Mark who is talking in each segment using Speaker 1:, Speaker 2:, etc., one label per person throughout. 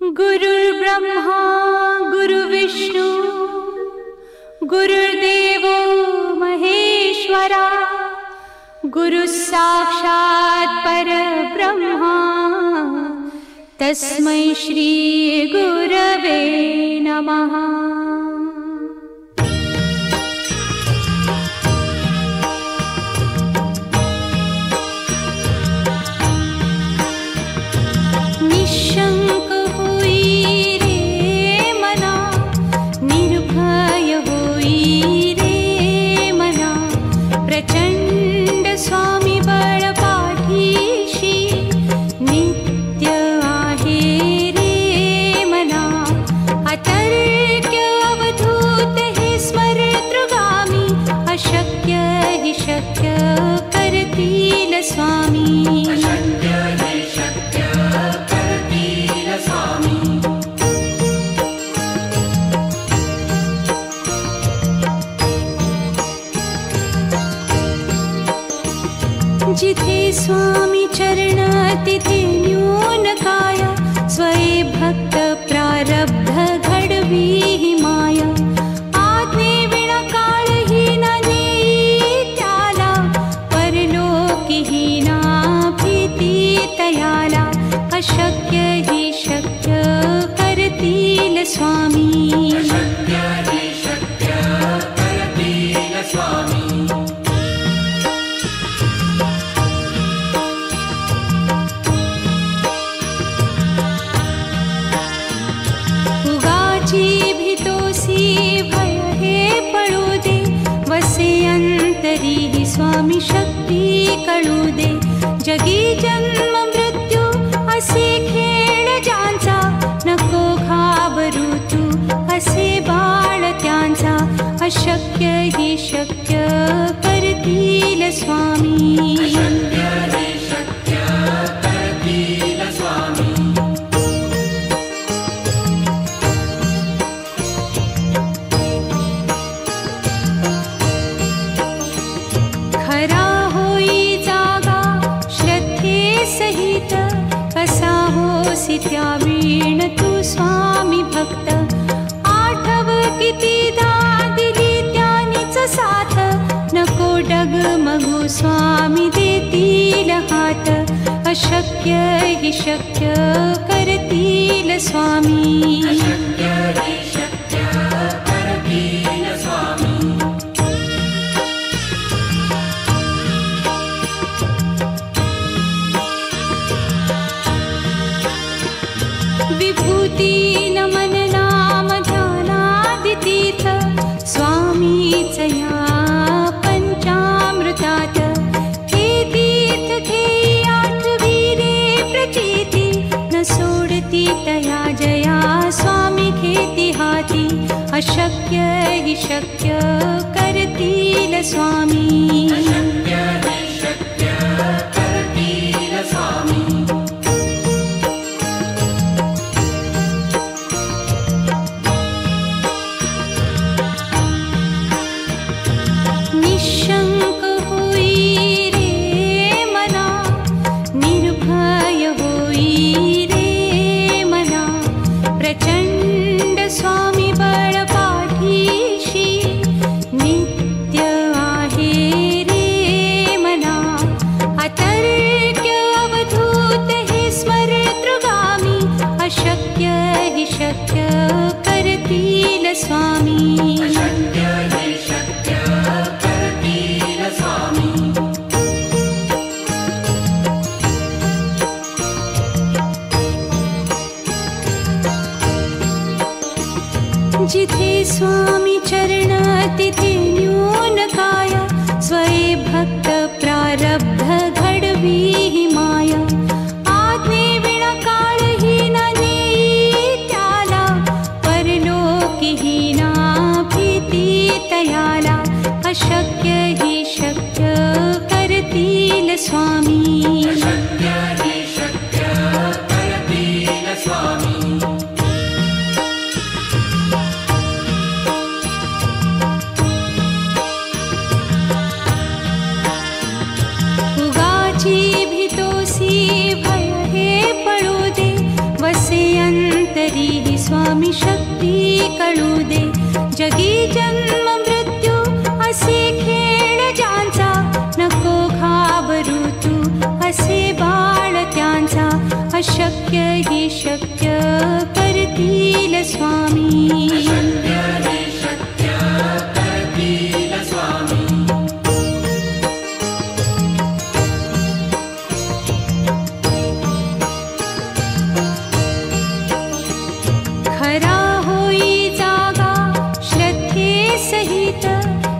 Speaker 1: गुरुर्ब्रह्मा गुरुर्विष्णु गुरुर्देवो महेश्वरा गुरुस्साक्षात् परब्रह्मा तस्मै श्री गुरवे नमः। जिथे स्वामी चरण तिथे न्यून काया स्वये भक्त प्रारब्ध घडवी ही माया। आज्ञे विना काळही न नेई त्याला परलोकी ही ना भीती तयाला। अशक्य ही शक्य करतील स्वामी। स्वामी शक्ती कळू दे। जगी जन्म मृत्यू असे खेळ ज्यांचा नको घाबरू तू असे बाळ त्यांचा। अशक्य ही शक्य करतील स्वामी। त्यावीण तू स्वामी भक्त आठव कितीदा दिली त्यानीच साथ। नको डगमगू स्वामी देतील हात। अशक्य ही शक्य करतील स्वामी। विभूती नमन नाम ध्यानादितीर्थ स्वामीच या पंचामृतात। हे तीर्थ घेई आठवी रे प्रचिती न सोडती तया जया स्वामी घेती हाती। अशक्य ही शक्य करतील स्वामी। जिथे स्वामी चरण तिथे न्यून काया स्वये भक्त प्रारब्ध घडवी ही माया। आज्ञे विना काळही न नेई त्याला परलोकी ही ना भीती तयाला। अशक्य ही शक्य करतील स्वामी। भय हे स्वामी शक्ती कळू दे. जगी जन्म मृत्यू असे खेळ ज्यांचा, नको घाबरू तू असे बाळ त्यांचा. अशक्य ही शक्य करतील स्वामी. खरा होई जागा श्रद्धे सहित,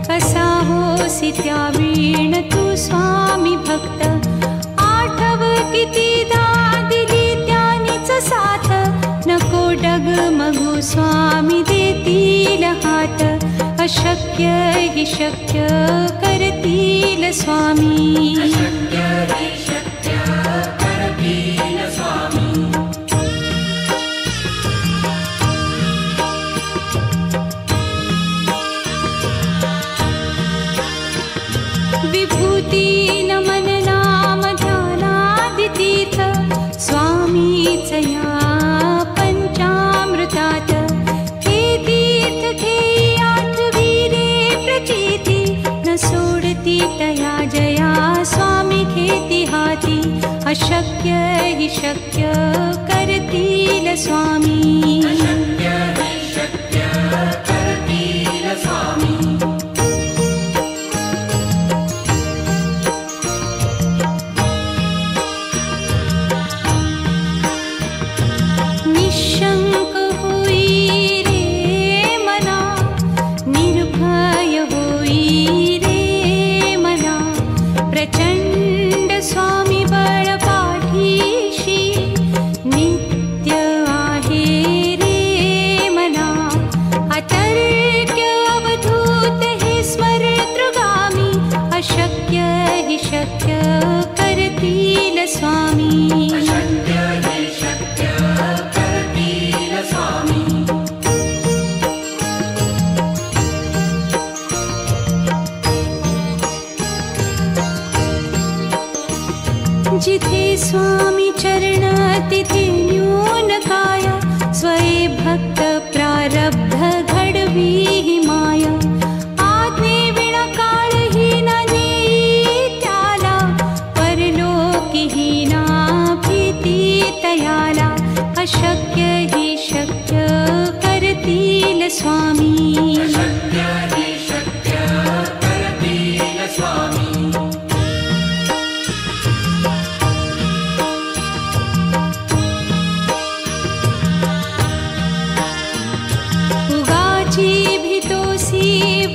Speaker 1: कसा होसी त्या वीण तू स्वामी भक्त. आठव कितीदा दिली त्यानीच साथ, नको डगमगू स्वामी देतील हात. अशक्य ही शक्य करतील स्वामी. विभूती नमन नाम ध्यानादितीर्थ, स्वामीच या पंचामृतात. हे तीर्थ घेई आठविरे प्रचिती, न सोडती तया जया स्वामी घेती हाती. अशक्य ही शक्य करतील स्वामी. निशंक होई रे मना, निर्भय होई रे मना. प्रचंड स्वामी बळ पाठीशी, नित्य आहे रे मना. अतर्क्य अवधूत हे स्मरतृगामी, अशक्य ही शक्य करतील स्वामी. जिथे स्वामी चरण तिथे न्यून काया, स्वये भक्त प्रारब्ध घडवी ही माया. आज्ञे विना काळही न नेई त्याला, परलोकी ही ना भीती तयाला. अशक्य ही शक्य करतील स्वामी.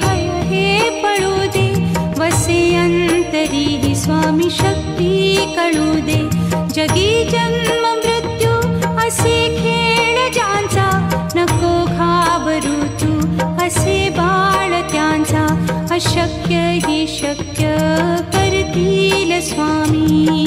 Speaker 1: भय हे पळू दे, वसे अंतरी ही स्वामी शक्ती कळू दे. जगी जन्म मृत्यू असे खेळ ज्यांचा, नको घाबरू तू असे बाळ त्यांचा. अशक्य ही शक्य करतील स्वामी.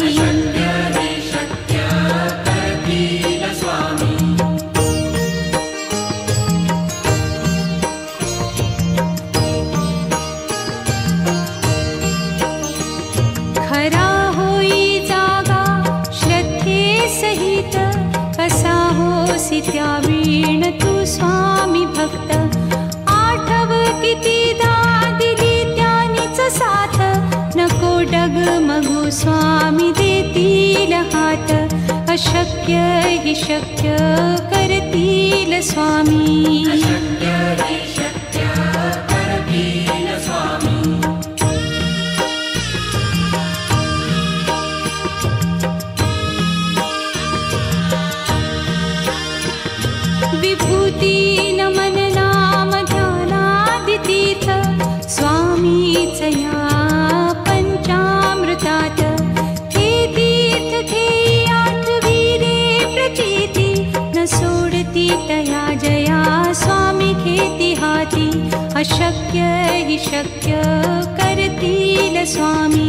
Speaker 1: खरा होई जागा श्रद्धे सहित, कसा होसी त्या वीण तू स्वामी भक्त. आठव कितीदा दिली त्यानीच साथ, नको डगमगू स्वामी देतील हात. अशक्य ही शक्य करतील स्वामी. विभूती नमन नाम ध्यानादितीर्थ, स्वामीच या पंचामृतात. हे तीर्थ घेई आठविरे प्रचिती, न सोडती तया जया स्वामी घेती हाती. अशक्य ही शक्य करतील स्वामी.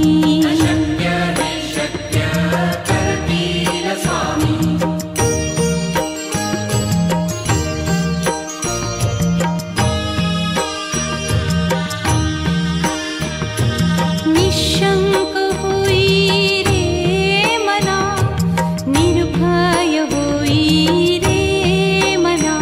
Speaker 1: निशंक होई रे मना, निर्भय होई रे मना.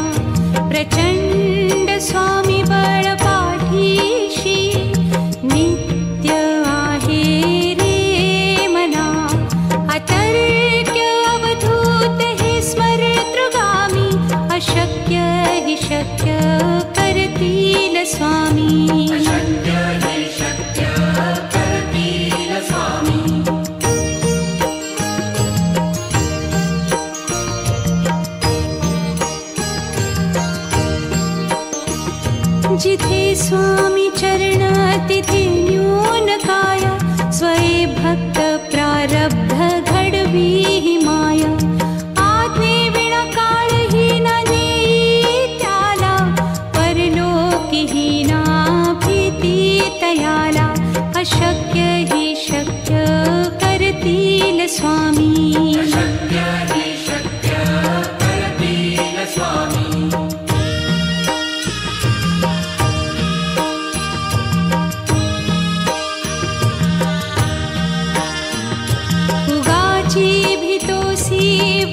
Speaker 1: जिथे स्वामी चरण तिथे न्यून काया, स्वये भक्त प्रारब्ध घडवी ही माया. आज्ञे विना काळही न नेई त्याला, परलोकी ही ना भीती तयाला. अशक्य ही शक्य करतील स्वामी.
Speaker 2: अशक्य ही शक्य करतील स्वामी.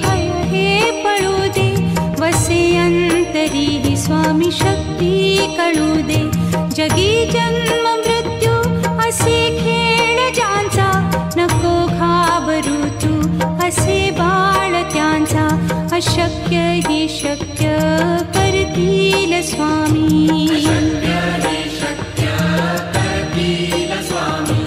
Speaker 2: भय हे पळू दे, वसे अंतरी ही स्वामी शक्ती कळू दे. जगी जन्म मृत्यू असे खेळ ज्यांचा, नको घाबरू तू असे बाळ त्यांचा. अशक्य ही शक्य करतील स्वामी. अशक्य ही शक्य करतील स्वामी.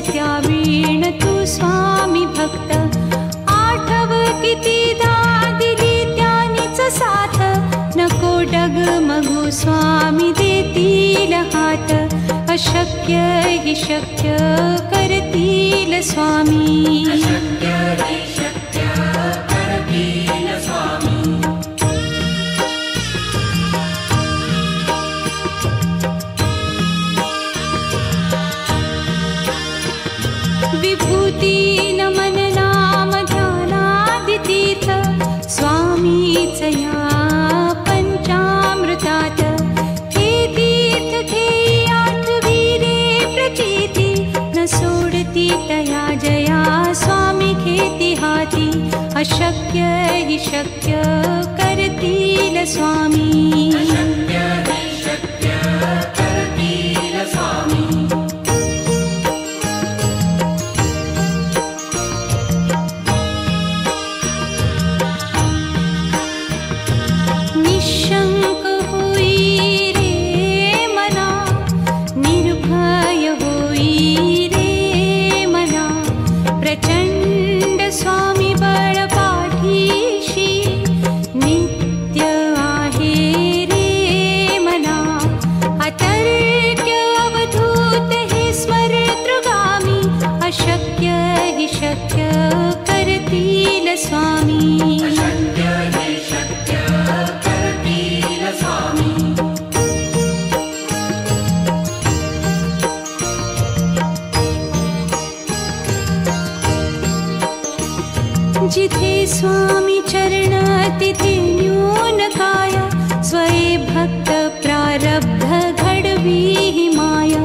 Speaker 2: त्यावीण तू स्वामी भक्त. आठव कितीदा दिली त्यानीच साथ, नको डगमगू स्वामी देतील हात. अशक्य ही शक्य करतील स्वामी. अशक्य ही शक्य करतील स्वामी.
Speaker 1: विभूती नमन नाम ध्यानादितीर्थ, स्वामीच या पंचामृतात. हे तीर्थ घेई आठवी रे प्रचिती, न सोडती तया जया स्वामी घेती हाती. अशक्य ही शक्य करतील स्वामी.
Speaker 2: अशक्य ही शक्य करतील स्वामी.
Speaker 1: निशंक होई रे मना, निर्भय होई रे मना. प्रचंड स्वामी बळ पाठीशी, नित्य आहे रे मना. अतर्क्य अवधूत हे स्मरतृगामी, अशक्य ही शक्य करतील स्वामी.
Speaker 2: अशक्य ही शक्य करतील स्वामी.
Speaker 1: जिथे स्वामी चरण तिथे न्यून काया, स्वये भक्त प्रारब्ध घडवी ही माया.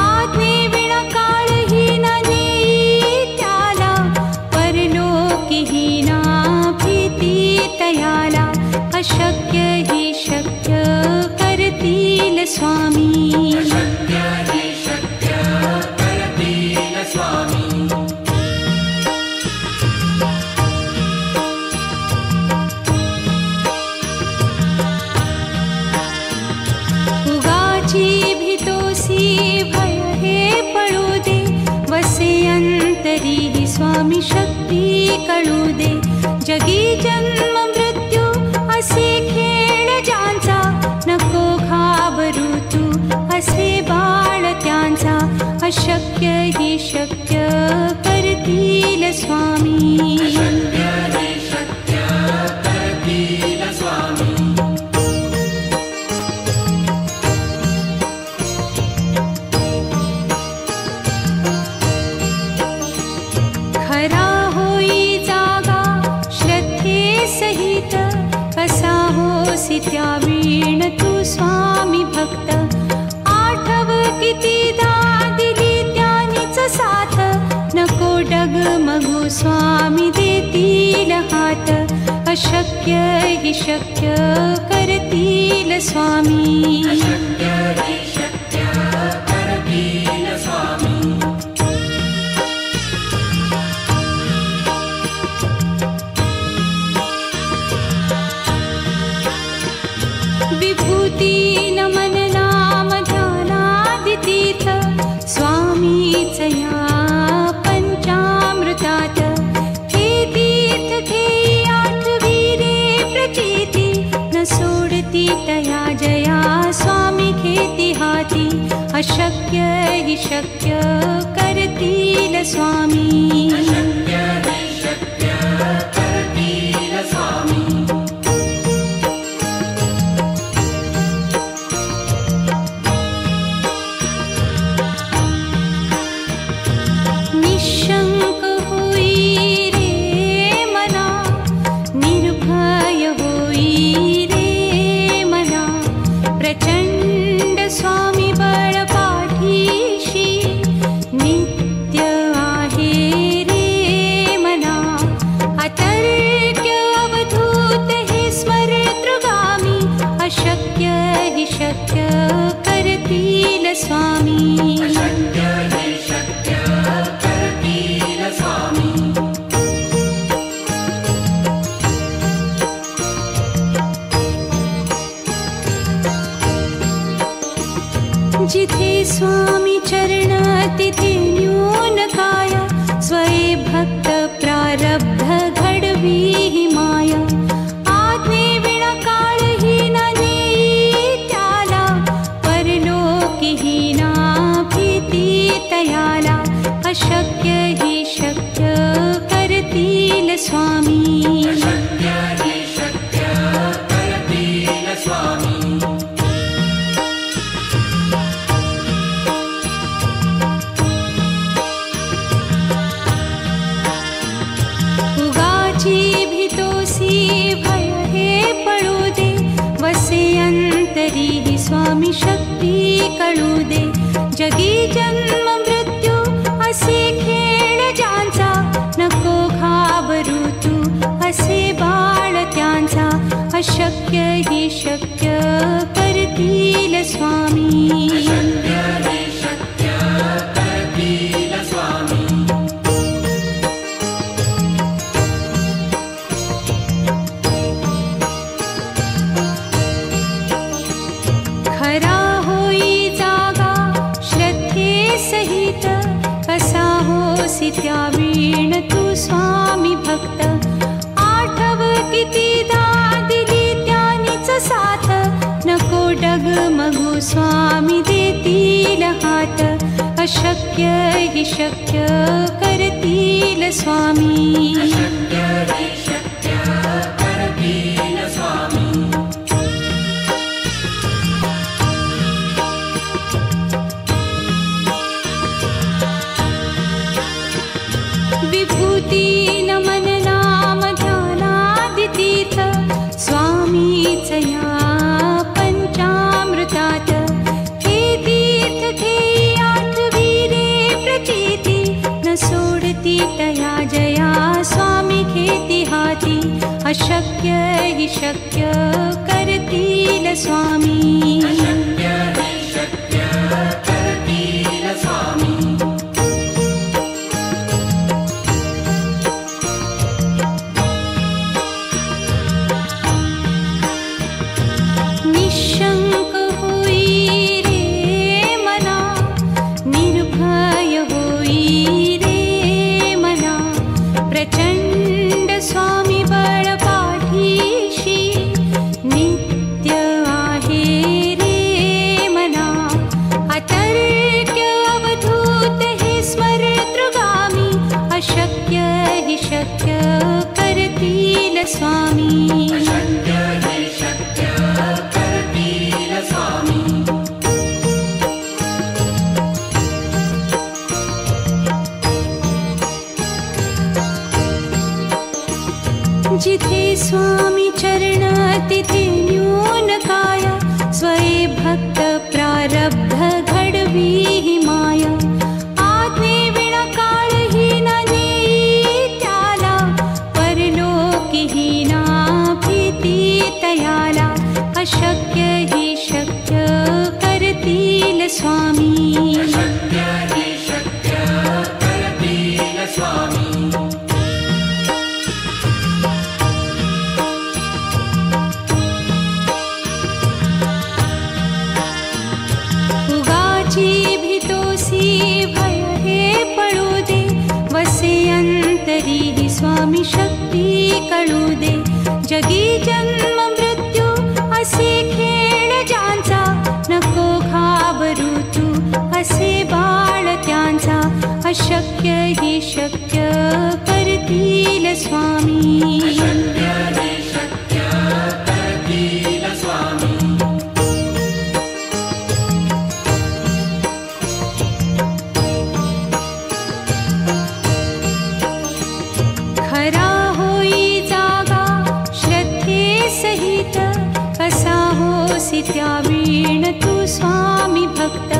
Speaker 1: आज्ञे विना काळही न नेई त्याला, परलोकी ही ना भीती तयाला. अशक्य ही शक्य करतील स्वामी.
Speaker 2: अशक्य ही शक्य करतील स्वामी.
Speaker 1: उगाची भीतोसी भय हे पळू दे, वसे अंतरी ही स्वामी शक्ती कळू दे. जगी जन्म मृत्यू असे खेळ ज्यांचा, नको घाबरू तू असे बाळ त्यांचा. अशक्य ही शक्य करतील स्वामी.
Speaker 2: अशक्य ही शक्य करतील स्वामी.
Speaker 1: खरा होई जागा श्रद्धे सहित, कसा होसी त्यावीण तू स्वामी भक्त. आठव कितीदा दिली त्यानीच साथ, नको डगमगू स्वामी देतील हात. अशक्य ही शक्य करतील स्वामी.
Speaker 2: अशक्य ही शक्य करतील स्वामी.
Speaker 1: हि शक्य करतील स्वामी.
Speaker 2: अशक्य हि शक्य करतील स्वामी.
Speaker 1: निशंक होई रे मना, निर्भय होई रे मना, प्रचंड स्वामी बळ पाठीशी नित्य आहे रे मना. अतर्क्य अवधूत हे स्मरतृगामी, अशक्य हि शक्य करतील स्वामी.
Speaker 2: अशक्य हि शक्य करतील स्वामी.
Speaker 1: जिथे स्वामी चरण तिथे न्यून काय, स्वये भक्त प्रारब्ध घडवी हि माया. आज्ञे विना काळही न नेई त्याला, परलोकीही ना भीती तयाला. अशक्य हि शक्य करतील स्वामी.
Speaker 2: अशक्य हि शक्य करतील स्वामी.
Speaker 1: उगाची भीतोसी भय हे पळू दे, वसे अंतरी हि स्वामी शक्ती कळू दे. जगी जन्म मृत्यू असे खेळ ज्यांचा, नको घाबरू तू असे बाळ त्यांचा. अशक्य हि शक्य करतील स्वामी.
Speaker 2: अशक्य हि शक्य करतील स्वामी.
Speaker 1: खरा होई जागा श्रद्धे सहित, कसा होसी त्या वीण तू स्वामी भक्त. आठव कितीदा दिली त्यानीच साथ, नको डगमगू स्वामी देतील हात. अशक्य हि शक्य करतील स्वामी.
Speaker 2: अशक्य हि शक्य करतील स्वामी.
Speaker 1: विभूती नमन नाम ध्यानादितीर्थ, स्वामीच या पंचामृतात. हे तीर्थ घेई आठवी रे प्रचिती, न सोडती तया जया स्वामी घेती हाती. अशक्य हि शक्य करतील स्वामी.
Speaker 2: अशक्य हि शक्य करतील स्वामी.
Speaker 1: निशंक होई रे मना, निर्भय होई रे मना, प्रचंड स्वामी बळ पाठीशी नित्य आहे रे मना. अतर्क्य अवधूत हे स्मरतृगामी, अशक्य हि शक्य करतील स्वामी.
Speaker 2: अशक्य हि शक्य करतील स्वामी.
Speaker 1: जिथे स्वामी चरण तिथे न्यून काय, स्वये भक्त प्रारब्ध घडवी हि माया. आज्ञे विना काळही न नेई त्याला, परलोकीही ना भीती तयाला. अशक्य हि शक्य करतील स्वामी.
Speaker 2: अशक्य हि शक्य करतील स्वामी.
Speaker 1: उगाची भीतोसी भय हे पळू दे, वसे अंतरी हि स्वामी शक्ती कळू दे. जगी जन्म मृत्यू असे खेळ ज्यांचा, नको घाबरू तू असे बाळ अशक्य हि शक्य करतील स्वामी.
Speaker 2: अशक्य हि शक्य करतील स्वामी.
Speaker 1: खरा होई जागा श्रद्धे सहित, कसा होसी त्या वीण तू स्वामी भक्त.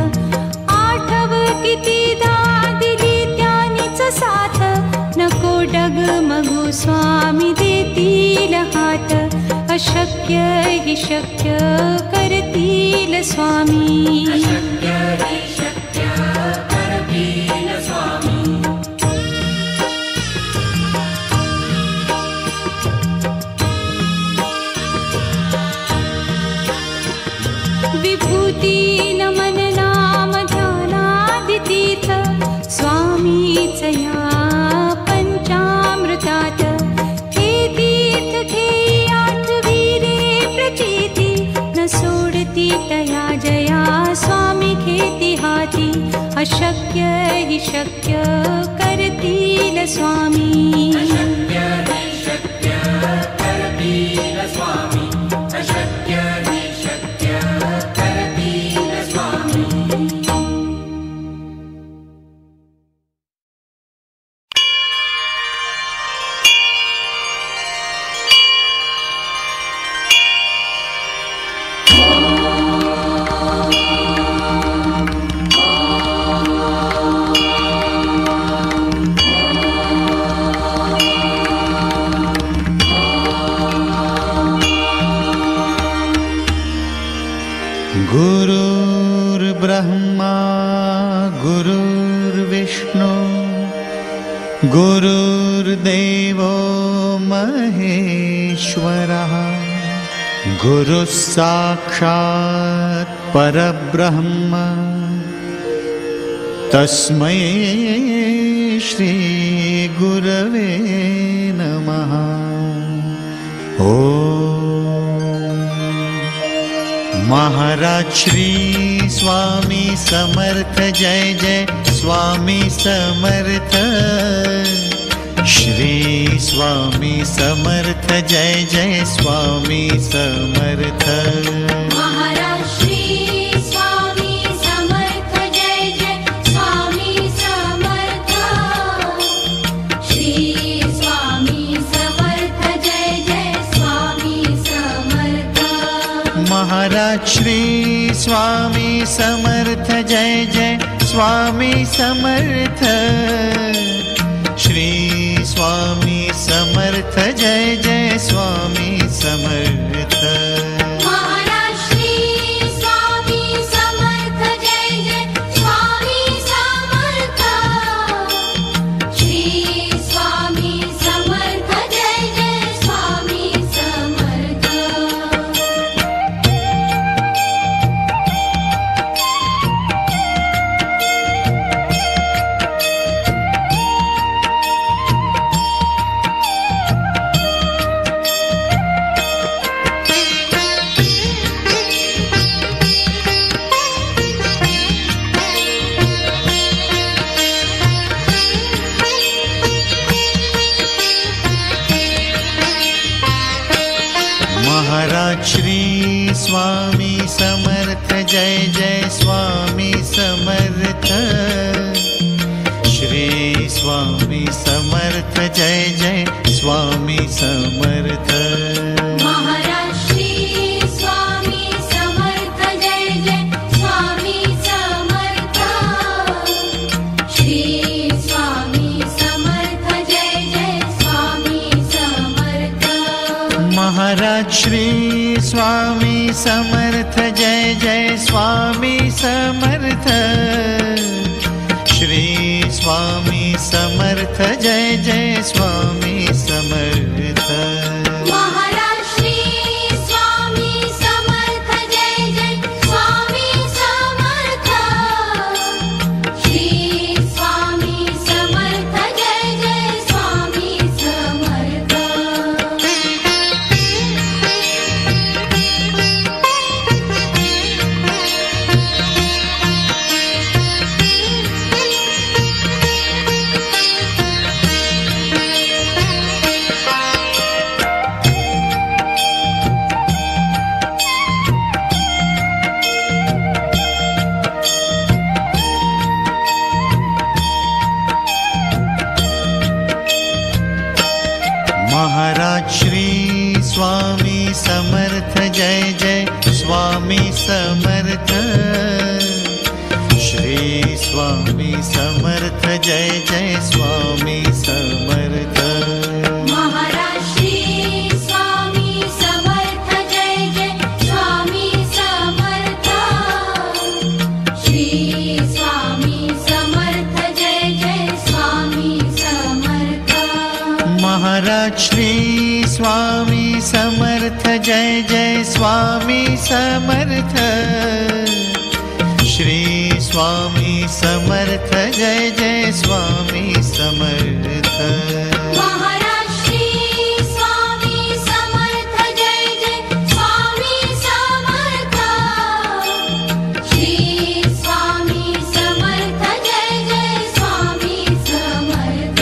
Speaker 1: आठव कितीदा दिली त्यानीच साथ, नको डगमगू स्वामी देतील हात. अशक्य हि शक्य करतील स्वामी.
Speaker 2: अशक्य हि शक्य करतील स्वामी.
Speaker 1: विभूती नमन नाम ध्यानादितीर्थ, स्वामीच या पंचामृतात. हे तीर्थ घेई आठवीरे प्रचिती, न सोडती तया जया स्वामी घेती हाती. अशक्य हि शक्य करतील स्वामी.
Speaker 2: अशक्य हि शक्य करतील स्वामी. अशक्य हि शक्य करतील स्वामी.
Speaker 3: गुरुर्ब्रह्मा गुरुर्विष्णु गुरुर्देवो महेश्वरः. गुरुः साक्षात् परब्रह्म, तस्मै श्री गुरवे नमः. महाराज श्री स्वामी समर्थ जय जय स्वामी समर्थ. श्री स्वामी समर्थ जय जय स्वामी समर्थ.
Speaker 1: महाराज श्री स्वामी समर्थ जय जय स्वामी समर्थ. श्री स्वामी समर्थ जय जय स्वामी समर्थ.
Speaker 3: महाराज श्री स्वामी समर्थ जय जय स्वामी समर्थ. श्री स्वामी समर्थ जय जय स्वामी समर्थ.
Speaker 1: महाराज श्री स्वामी समर्थ जय जय स्वामी समर्थ. श्री स्वामी समर्थ जय जय स्वामी समर्थ.
Speaker 3: महाराज श्री स्वामी समर्थ जय जय स्वामी समर्थ. श्री स्वामी समर्थ जय जय स्वामी समर्थ.
Speaker 1: महाराज श्री स्वामी समर्थ जय जय स्वामी समर्थ. श्री स्वामी समर्थ जय जय स्वामी समर्थ.
Speaker 3: महाराज श्री स्वामी समर्थ जय जय स्वामी समर्थ. श्री स्वामी समर्थ जय जय स्वामी समर्थ.
Speaker 1: महाराज श्री स्वामी समर्थ जय जय स्वामी समर्थ. श्री स्वामी समर्थ जय जय स्वामी समर्थ.
Speaker 3: महाराज श्री स्वामी समर्थ जय जय स्वामी समर्थ। श्री स्वामी समर्थ जय जय स्वामी समर्थ।
Speaker 1: महाराज श्री स्वामी समर्थ जय जय स्वामी समर्थ। श्री स्वामी समर्थ जय जय स्वामी समर्थ।
Speaker 3: महाराज श्री स्वामी समर्थ जय जय स्वामी समर्थ। श्री स्वामी समर्थ जय जय स्वामी समर्थ।
Speaker 1: महाराज श्री स्वामी समर्थ जय जय स्वामी समर्थ। श्री स्वामी समर्थ जय जय स्वामी समर्थ।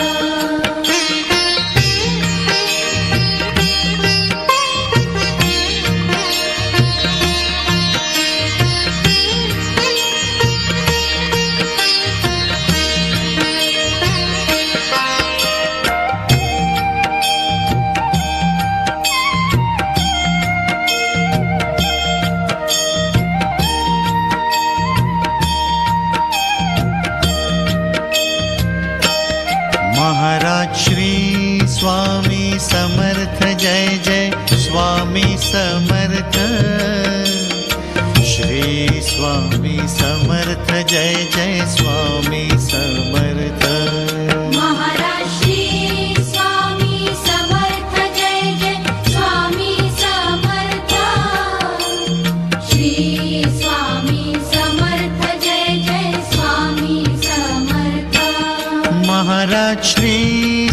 Speaker 3: महाराज श्री स्वामी समर्थ जय जय स्वामी समर्थ। श्री स्वामी समर्थ जय जय स्वामी समर्थ।
Speaker 1: महाराज श्री स्वामी समर्थ जय जय स्वामी समर्थ। श्री स्वामी समर्थ जय जय स्वामी समर्थ।
Speaker 3: महाराज श्री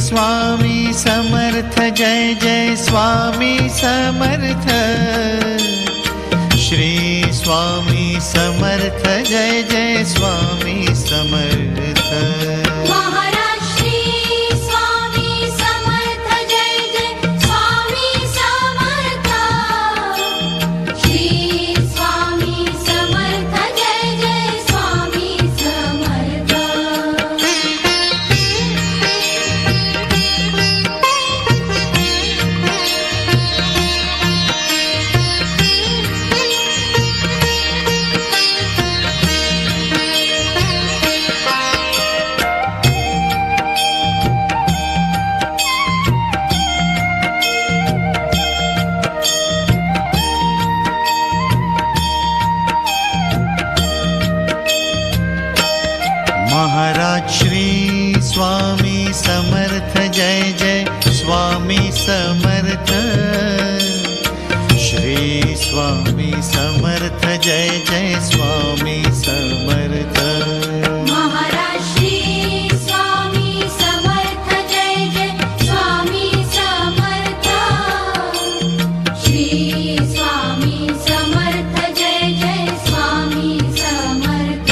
Speaker 3: स्वामी समर्थ जय जय स्वामी समर्थ। श्री स्वामी समर्थ जय जय स्वामी समर्थ।
Speaker 1: महाराज श्री स्वामी समर्थ जय जय स्वामी समर्थ। श्री स्वामी समर्थ जय जय स्वामी समर्थ।
Speaker 3: महाराज श्री स्वामी समर्थ जय जय स्वामी समर्थ। श्री स्वामी समर्थ जय जय स्वामी समर्थ।
Speaker 1: महाराज श्री स्वामी समर्थ जय जय स्वामी समर्थ। श्री स्वामी समर्थ जय जय स्वामी समर्थ।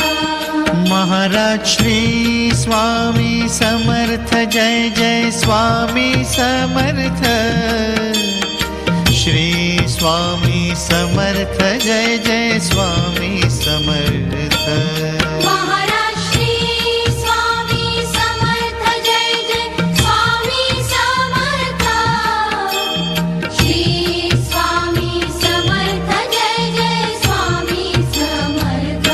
Speaker 3: महाराज श्री स्वामी समर्थ जय जय स्वामी समर्थ। श्री स्वामी समर्थ जय जय स्वामी समर्थ।
Speaker 1: महाराज श्री स्वामी समर्थ जय जय स्वामी समर्थ। श्री स्वामी समर्थ जय जय स्वामी समर्थ।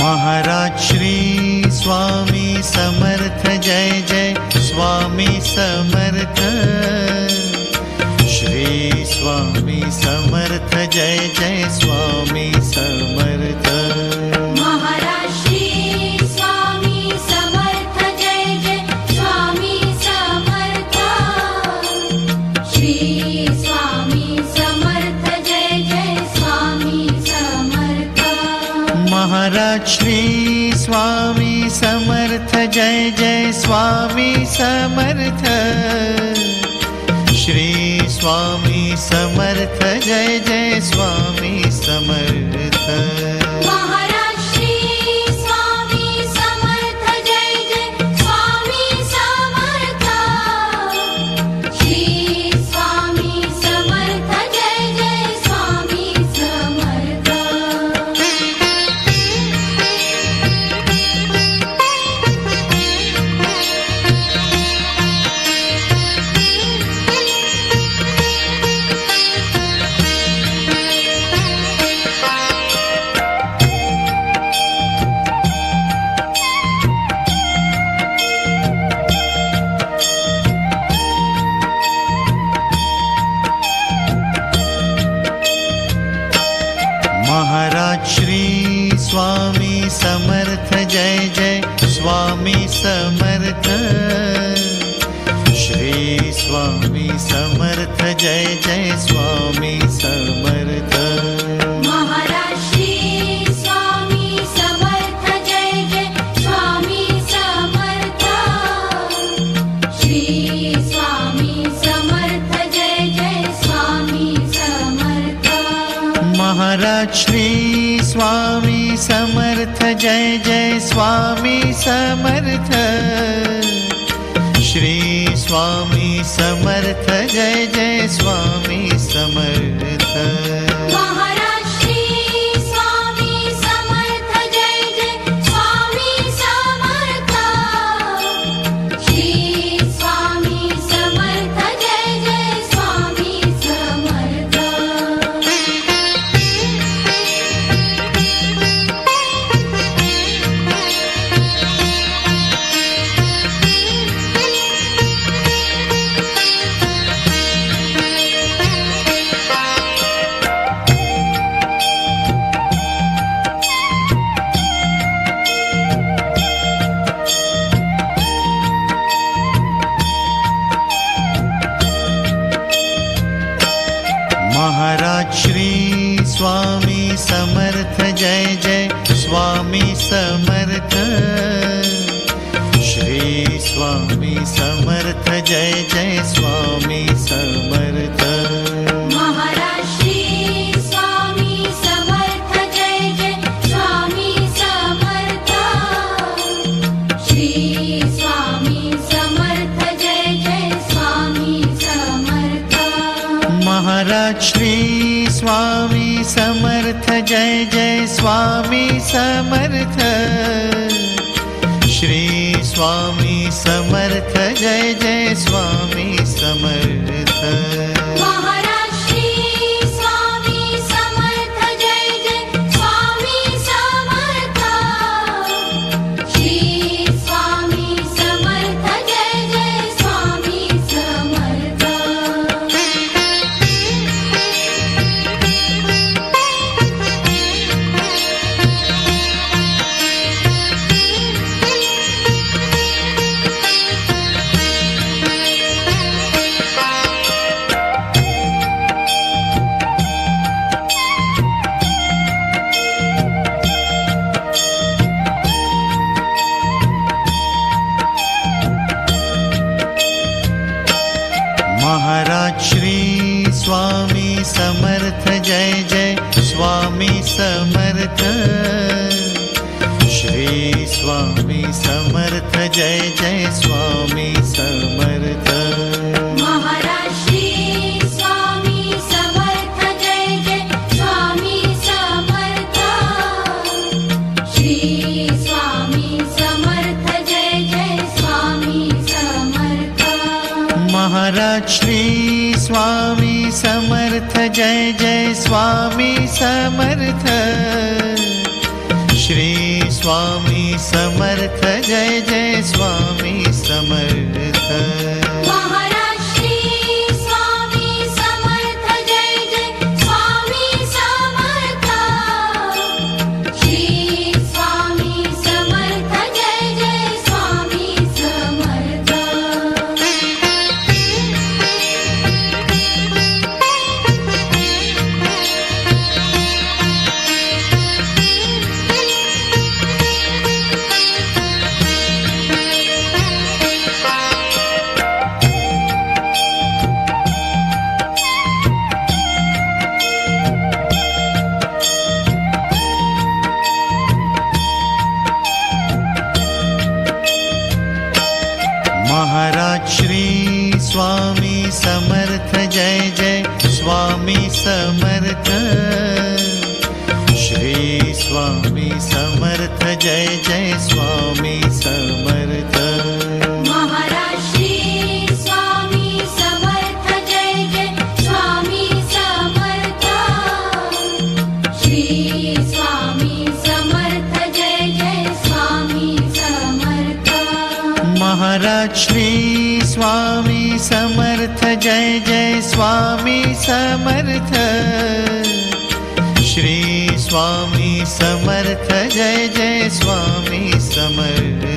Speaker 3: महाराज श्री स्वामी समर्थ जय जय स्वामी समर्थ। श्री स्वामी समर्थ जय जय स्वामी समर्थ।
Speaker 1: महाराज श्री स्वामी समर्थ जय जय स्वामी समर्थ। श्री स्वामी समर्थ जय जय स्वामी समर्थ।
Speaker 3: महाराज श्री स्वामी समर्थ जय जय स्वामी समर्थ। श्री स्वामी समर्थ जय जय स्वामी समर्थ
Speaker 1: महाराज श्री स्वामी समर्थ जय जय स्वामी समर्थ श्री स्वामी समर्थ जय जय स्वामी समर्थ
Speaker 3: महाराज श्री स्वामी समर्थ जय जय स्वामी समर्थ श्री स्वामी समर्थ जय जय स्वामी समर्थ
Speaker 1: महाराज श्री स्वामी समर्थ जय जय स्वामी समर्थ श्री स्वामी समर्थ जय जय स्वामी समर्थ
Speaker 3: महाराज श्री स्वामी समर्थ जय जय स्वामी समर्थ श्री स्वामी समर्थ जय जय स्वामी समर्थ
Speaker 1: महाराज श्री स्वामी समर्थ जय जय स्वामी समर्थ श्री स्वामी समर्थ जय जय स्वामी समर्थ
Speaker 3: महाराज श्री स्वामी समर्थ जय जय स्वामी समर्थ श्री स्वामी समर्थ जय जय स्वामी समर्थ
Speaker 1: महाराज श्री स्वामी समर्थ जय जय स्वामी समर्थ श्री स्वामी समर्थ जय जय स्वामी समर्थ
Speaker 3: महाराज श्री स्वामी समर्थ जय जय स्वामी समर्थ श्री स्वामी समर्थ जय जय स्वामी समर्थ
Speaker 1: महाराज श्री स्वामी समर्थ जय जय स्वामी समर्थ श्री स्वामी समर्थ जय जय स्वामी समर्थ
Speaker 3: महाराज श्री स्वामी समर्थ जय जय स्वामी समर्थ श्री स्वामी समर्थ जय जय स्वामी समर्थ
Speaker 1: महाराज श्री स्वामी समर्थ जय जय स्वामी समर्थ श्री स्वामी समर्थ जय जय स्वामी समर्थ
Speaker 3: महाराज श्री स्वामी समर्थ जय जय स्वामी समर्थ श्री स्वामी समर्थ जय जय स्वामी समर्थ
Speaker 1: महाराज श्री स्वामी समर्थ जय जय स्वामी समर्थ श्री स्वामी समर्थ जय जय स्वामी समर्थ
Speaker 3: स्वामी समर्थ जय जय स्वामी समर्थ श्री स्वामी समर्थ जय जय स्वामी समर्थ
Speaker 1: महाराज श्री स्वामी समर्थ जय जय स्वामी समर्थ श्री स्वामी समर्थ जय जय स्वामी समर्थ
Speaker 3: महाराज श्री स्वामी समर्थ जय जय स्वामी समर्थ श्री स्वामी समर्थ जय जय स्वामी समर्थ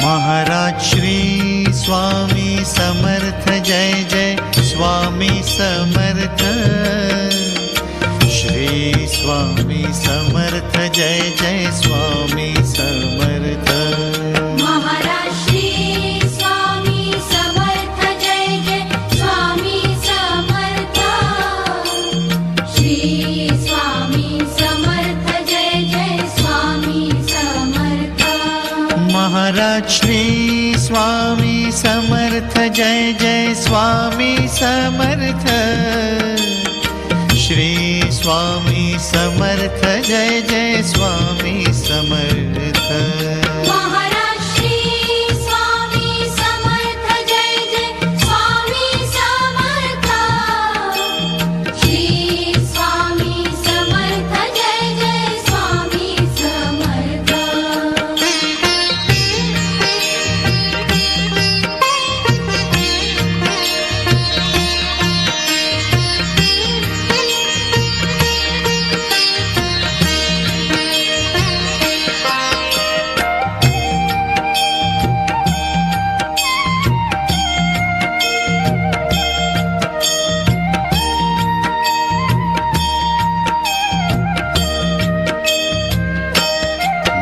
Speaker 1: महाराज श्री स्वामी समर्थ जय जय स्वामी समर्थ श्री स्वामी समर्थ जय जय स्वामी समर्थ
Speaker 3: महाराज श्री स्वामी समर्थ जय जय स्वामी समर्थ श्री स्वामी समर्थ जय जय स्वामी समर्थ
Speaker 1: महाराज श्री स्वामी समर्थ जय जय स्वामी समर्थ श्री स्वामी समर्थ जय जय स्वामी समर्थ
Speaker 3: महाराज श्री स्वामी समर्थ जय जय स्वामी समर्थ श्री स्वामी समर्थ जय जय स्वामी समर्थ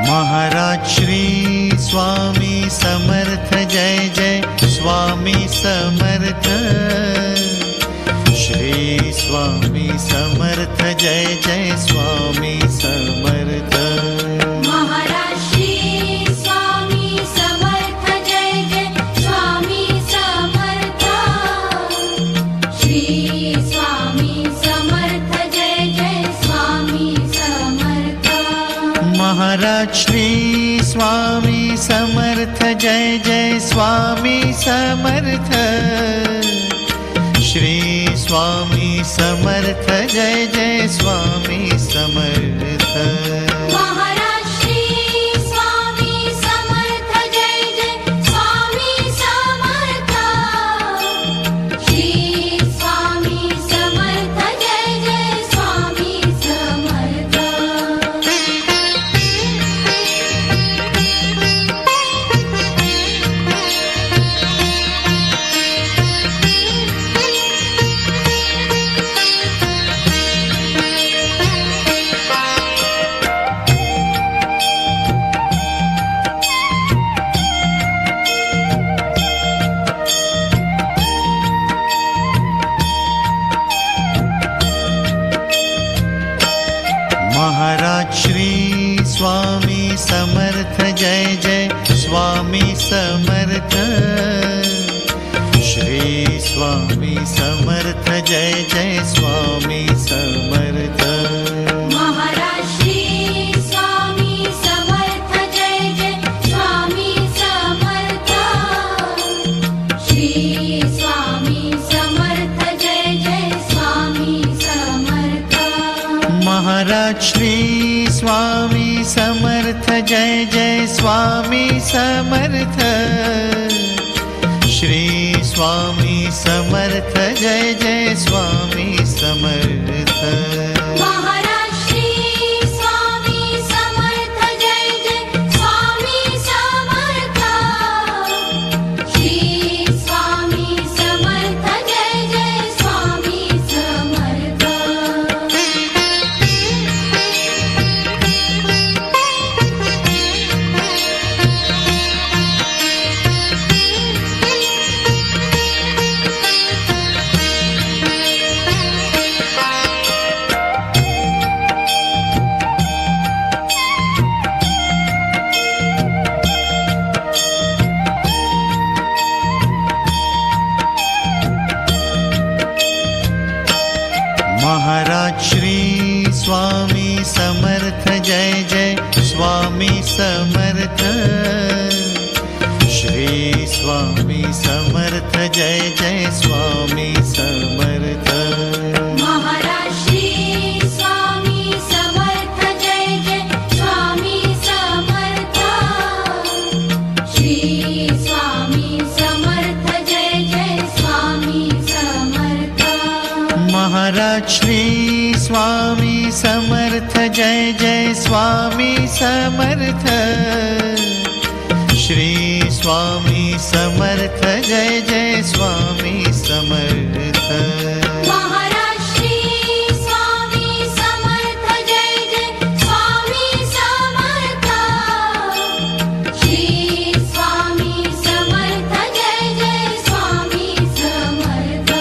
Speaker 1: महाराज श्री स्वामी समर्थ जय जय स्वामी समर्थ श्री स्वामी समर्थ जय जय स्वामी समर्थ
Speaker 3: महाराज श्री स्वामी समर्थ जय जय स्वामी समर्थ श्री स्वामी समर्थ जय जय स्वामी समर्थ
Speaker 1: महाराज श्री स्वामी समर्थ जय जय स्वामी समर्थ श्री स्वामी समर्थ जय जय स्वामी समर्थ
Speaker 3: महाराज श्री स्वामी समर्थ जय जय स्वामी समर्थ श्री स्वामी समर्थ जय जय स्वामी समर्थ
Speaker 1: महाराज श्री स्वामी समर्थ जय जय स्वामी समर्थ श्री स्वामी समर्थ जय जय स्वामी समर्थ
Speaker 3: महाराज श्री स्वामी समर्थ जय जय स्वामी समर्थ श्री स्वामी समर्थ जय जय स्वामी समर्थ
Speaker 1: महाराज श्री स्वामी समर्थ जय जय स्वामी समर्थ श्री स्वामी समर्थ जय जय स्वामी समर्थ
Speaker 3: महाराज श्री स्वामी समर्थ जय जय स्वामी समर्थ श्री स्वामी समर्थ जय जय स्वामी समर्थ
Speaker 1: महाराज श्री स्वामी समर्थ जय जय स्वामी समर्थ श्री स्वामी समर्थ जय जय स्वामी समर्थ
Speaker 3: महाराज श्री स्वामी समर्थ जय जय स्वामी समर्थ श्री स्वामी समर्थ जय जय स्वामी समर्थ
Speaker 1: महाराज श्री स्वामी समर्थ जय जय स्वामी समर्थ श्री स्वामी समर्थ जय जय स्वामी समर्थ
Speaker 3: महाराज श्री स्वामी समर्थ जय जय स्वामी समर्थ श्री स्वामी समर्थ जय जय स्वामी समर्थ
Speaker 1: महाराज श्री स्वामी समर्थ जय जय स्वामी समर्थ श्री स्वामी समर्थ जय जय स्वामी समर्थ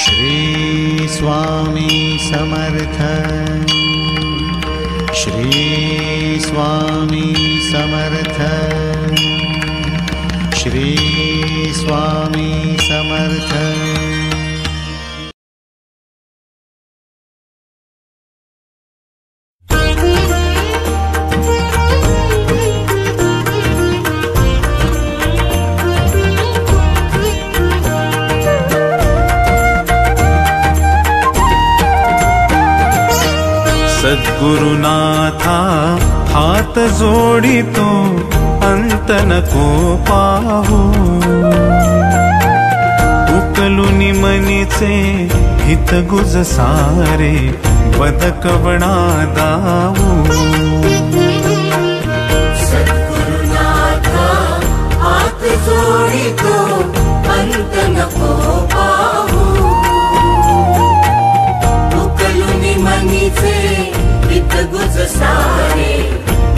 Speaker 3: श्री स्वामी समर्थ श्री स्वामी समर्थ श्री स्वामी समर्थ
Speaker 4: सद्गुरुनाथा हात जोडितो अंत नको पाहू उकलुनी मनीचे हित गुज सारे बदकवणा दाऊ
Speaker 2: सद्गुरुनाथा हात जोडितो अंत नको पाहू उकलुनी मनीचे हित गुज सारे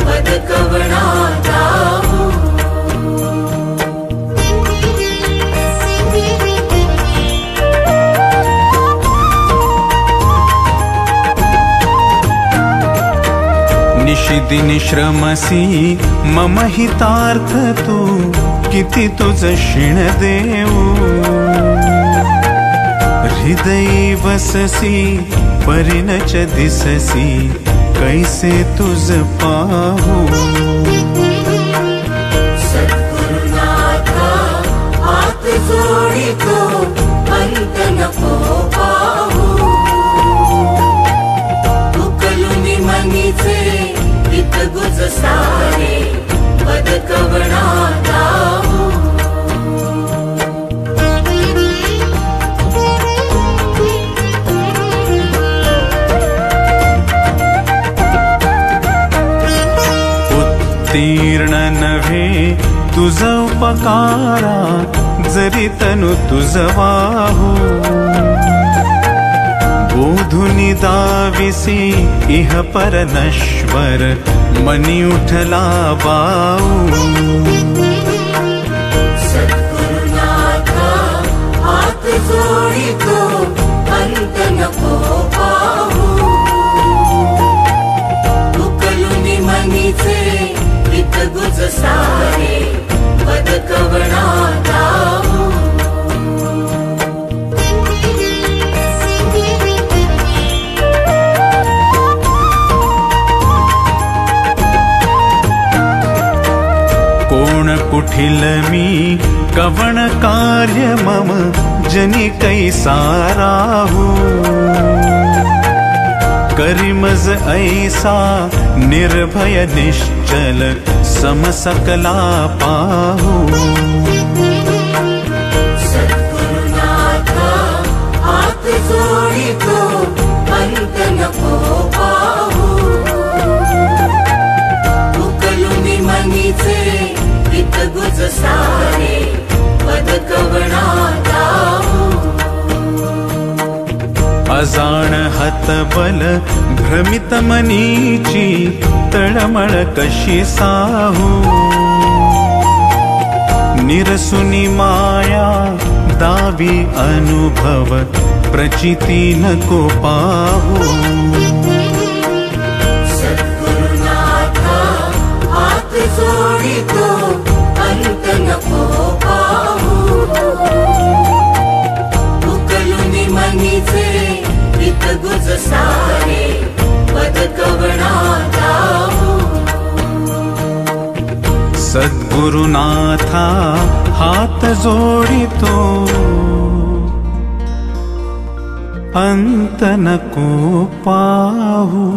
Speaker 2: बदकवणा दाऊ
Speaker 4: निशिदिनी श्रमसी मम हितार्थ तू किती तुझ शिण देऊ हृदयी वससी परिणच दिससी कैसे तुझ पाहू
Speaker 2: सद्गुरुनाथा हात जोडितो अंत नको पाहू उकलुनी मनीचे हित गुज सारे बदकवणा दाऊ
Speaker 4: उत्तीर्ण नव्हे तुझ उपकारा जरी तनु तुझ वाहू बोधुनी दाविसी इह पर नश्वर मनी उठला बाऊ
Speaker 2: सद्गुरुनाथा हात जोडितो अंत नको पाहू उकलुनी मनीचे हित गुज सारे बदकवणा दाऊ
Speaker 4: अखिलमी कवण कार्य मम जनि कैसा राहु। करिमज ऐसा निर्भय निश्चल सम सकला पाहु।
Speaker 2: सद्गुरुनाथा हात जोडितो अंत नको पाहू। उकलुनी मनीचे हितगुज सारे पद कवणाता।
Speaker 4: अजाण हतबल भ्रमित मनीची तळमळ कशी साहू। निरसुनी माया दावी अनुभव प्रचिती नको पाहू।
Speaker 2: सद्गुरुनाथा हात जोडितो अंत नको पाहू। उकलुनी मनीचे हितगुज सारे पद कवणाता।
Speaker 4: सद्गुरुनाथा हात जोडितो अंत नको पाहू।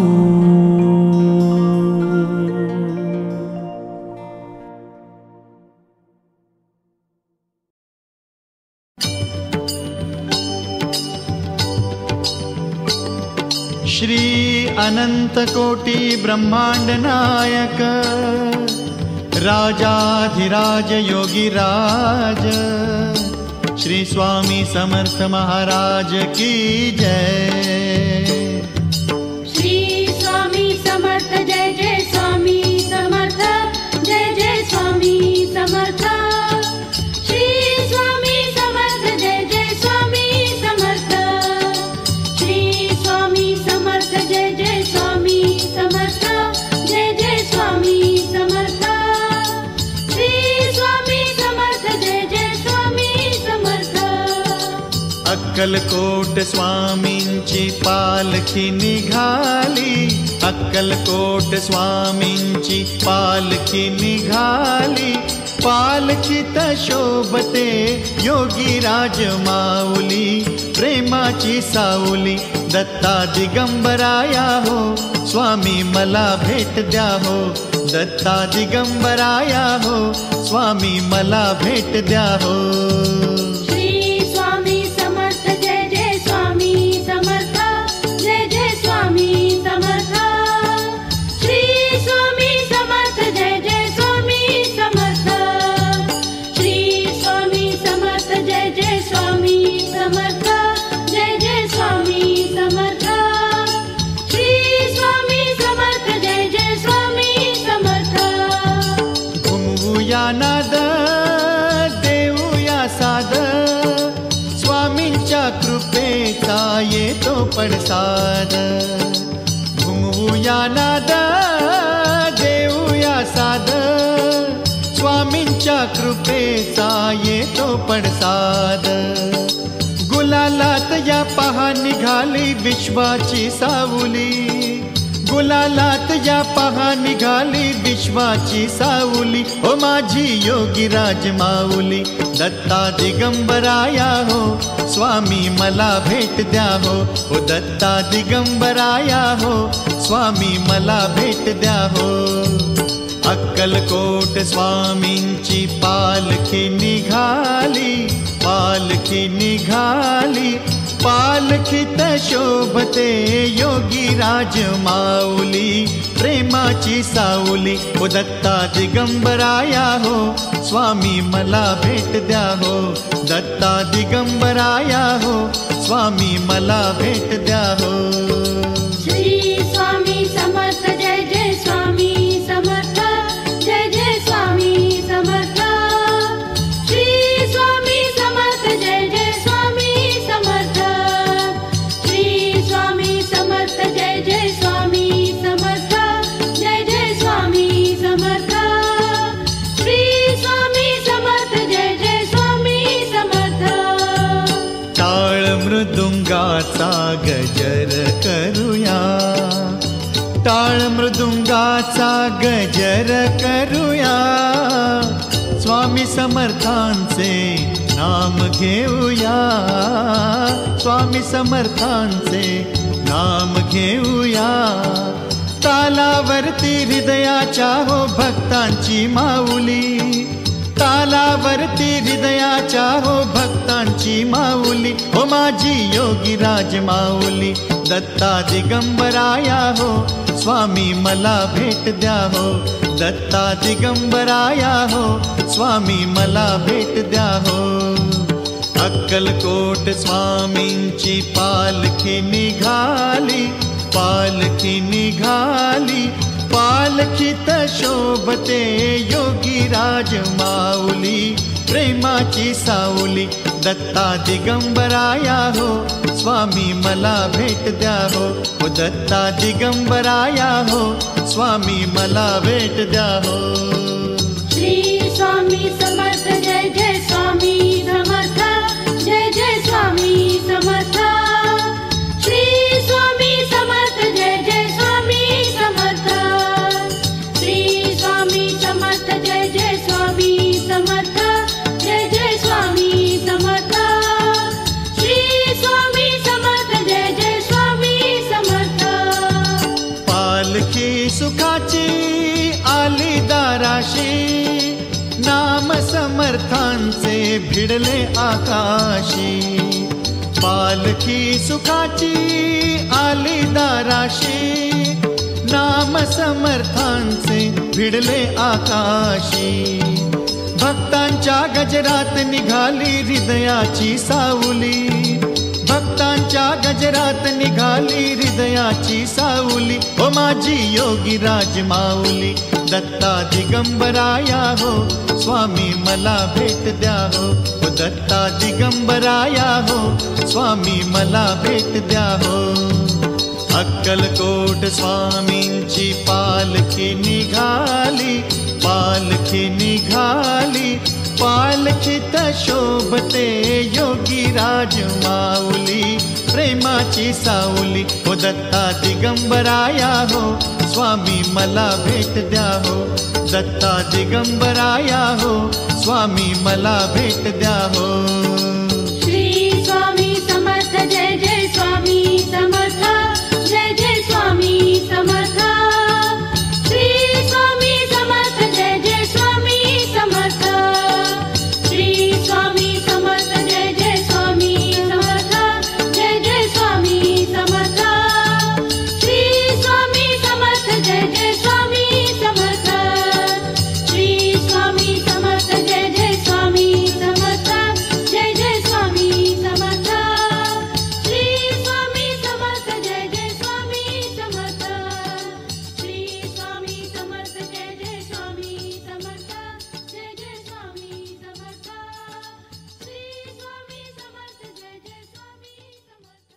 Speaker 3: श्री अनंत कोटि ब्रह्मांड नायक राजाधिराज योगीराज श्री स्वामी समर्थ महाराज की जय।
Speaker 1: श्री स्वामी समर्थ जय जय स्वामी समर्थ जय जय स्वामी समर्थ। श्री स्वामी समर्थ जय जय स्वामी समर्थ। श्री स्वामी समर्थ जय जय स्वामी समर्थ जय जय स्वामी समर्थ। श्री स्वामी समर्थ जय जय स्वामी समर्थ।
Speaker 3: अक्कलकोट स्वामींची पालखी निघाली। अक्कलकोट स्वामींची पालखी निघाली। पालखीत शोभते योगीराज माऊली। प्रेमाची सावली दत्ता दिगंबराया हो। स्वामी मला भेट द्या हो। दत्ता दिगंबराया हो। स्वामी मला भेट द्या हो।
Speaker 1: श्री स्वामी समर्थ जय जय स्वामी समर्थ जय जय स्वामी समर्थ। श्री स्वामी समर्थ जय जय स्वामी समर्थ। श्री स्वामी समर्थ जय जय स्वामी समर्थ जय जय स्वामी समर्थ। श्री स्वामी समर्थ जय जय स्वामी समर्थ।
Speaker 3: घुमवूया नाद देऊया साद। स्वामींच्या कृपेचा येतो पडसाद। घुमवूया नाद देऊया साद। स्वामींच्या कृपेचा येतो पडसाद। गुलालात या पहा निघाली विश्वाची सावली। गुलालात या पहा निघाली विश्वाची सावली। ओ माझी योगीराज माऊली दत्ता दिगंबराया हो। स्वामी मला भेट द्या हो। ओ दत्ता दिगंबराया हो। स्वामी मला भेट द्या हो। अक्कलकोट स्वामींची पालखी निघाली। पालखी निघाली। पालखीत शोभते योगीराज माऊली। प्रेमाची सावली ओ दत्ता दिगंबराया हो। स्वामी मला भेट द्या हो। दत्ता दिगंबराया हो। स्वामी मला भेट द्या हो।
Speaker 1: श्री स्वामी समर्थ जय जय स्वामी समर्थ जय जय स्वामी समर्थ। श्री स्वामी समर्थ जय जय स्वामी समर्थ। श्री स्वामी समर्थ जय जय स्वामी समर्थ जय जय स्वामी समर्थ। श्री स्वामी समर्थ जय जय स्वामी समर्थ।
Speaker 3: टाळ मृदुंगाचा गजर करूया। टाळ मृदुंगाचा गजर करूया। स्वामी समर्थांचे नाम घेऊया, स्वामी समर्थांचे नाम घेऊया. तालावरती हृदयाच्या हो भक्तांची माऊली, तालावरती हृदयाच्या हो भक्तांची माऊली. हो माझी योगीराज माऊली, दत्ता दिगंबराया हो स्वामी मला भेट द्या हो, दत्ता दिगंबराया हो स्वामी मला भेट द्या हो. अक्कलकोट स्वामींची पालखी निघाली, पालखी निघाली, पालखीत शोभते योगीराज माऊली, प्रेमाची सावली. दत्ता दिगंबराया हो स्वामी मला भेट द्या हो, दत्ता दिगंबराया हो स्वामी मला भेट द्या हो.
Speaker 1: श्री स्वामी समर्थ जय जय स्वामी समर्थ, जय जय स्वामी समर्थ. श्री स्वामी समर्थ जय जय स्वामी समर्थ, श्री स्वामी समर्थ जय जय स्वामी समर्थ, जय जय स्वामी समर्थ. श्री स्वामी समर्थ जय जय स्वामी समर्थ.
Speaker 3: पालखी सुखाची आली दाराशी, नाम समर्थांचे भिडले आकाशी. पालखी सुखाची आली दाराशी, नाम समर्थांचे भिडले आकाशी. भक्तांच्या गजरात निघाली हृदयाची सावली, भक्तांच्या गजरात निघाली हृदयाची सावली. ओ माझी योगीराज माऊली, दत्ता दिगंबराया हो स्वामी मला भेट द्या हो, दत्ता दिगंबराया हो स्वामी मला भेट द्या हो. अक्कलकोट स्वामींची पालखी निघाली, पालखी निघाली, पालखीत शोभते योगीराज माऊली, प्रेमाची सावली. हो दत्ता दिगंबराया हो स्वामी मला भेट द्या हो, दत्ता दिगंबराया हो स्वामी मला भेट द्या हो.
Speaker 1: श्री स्वामी समर्थ जय जय स्वामी समर्थ, जय जय स्वामी समर्थ. श्री स्वामी समर्थ जय जय स्वामी समर्थ, श्री स्वामी समर्थ जय जय स्वामी समर्थ, जय जय स्वामी समर्थ. श्री स्वामी समर्थ जय जय स्वामी समर्थ, श्री स्वामी समर्थ जय जय स्वामी समर्थ, जय जय स्वामी समर्थ. श्री स्वामी समर्थ जय जय स्वामी समर्थ, श्री स्वामी समर्थ जय जय स्वामी समर्थ, जय जय स्वामी समर्थ. श्री स्वामी समर्थ जय जय स्वामी समर्थ.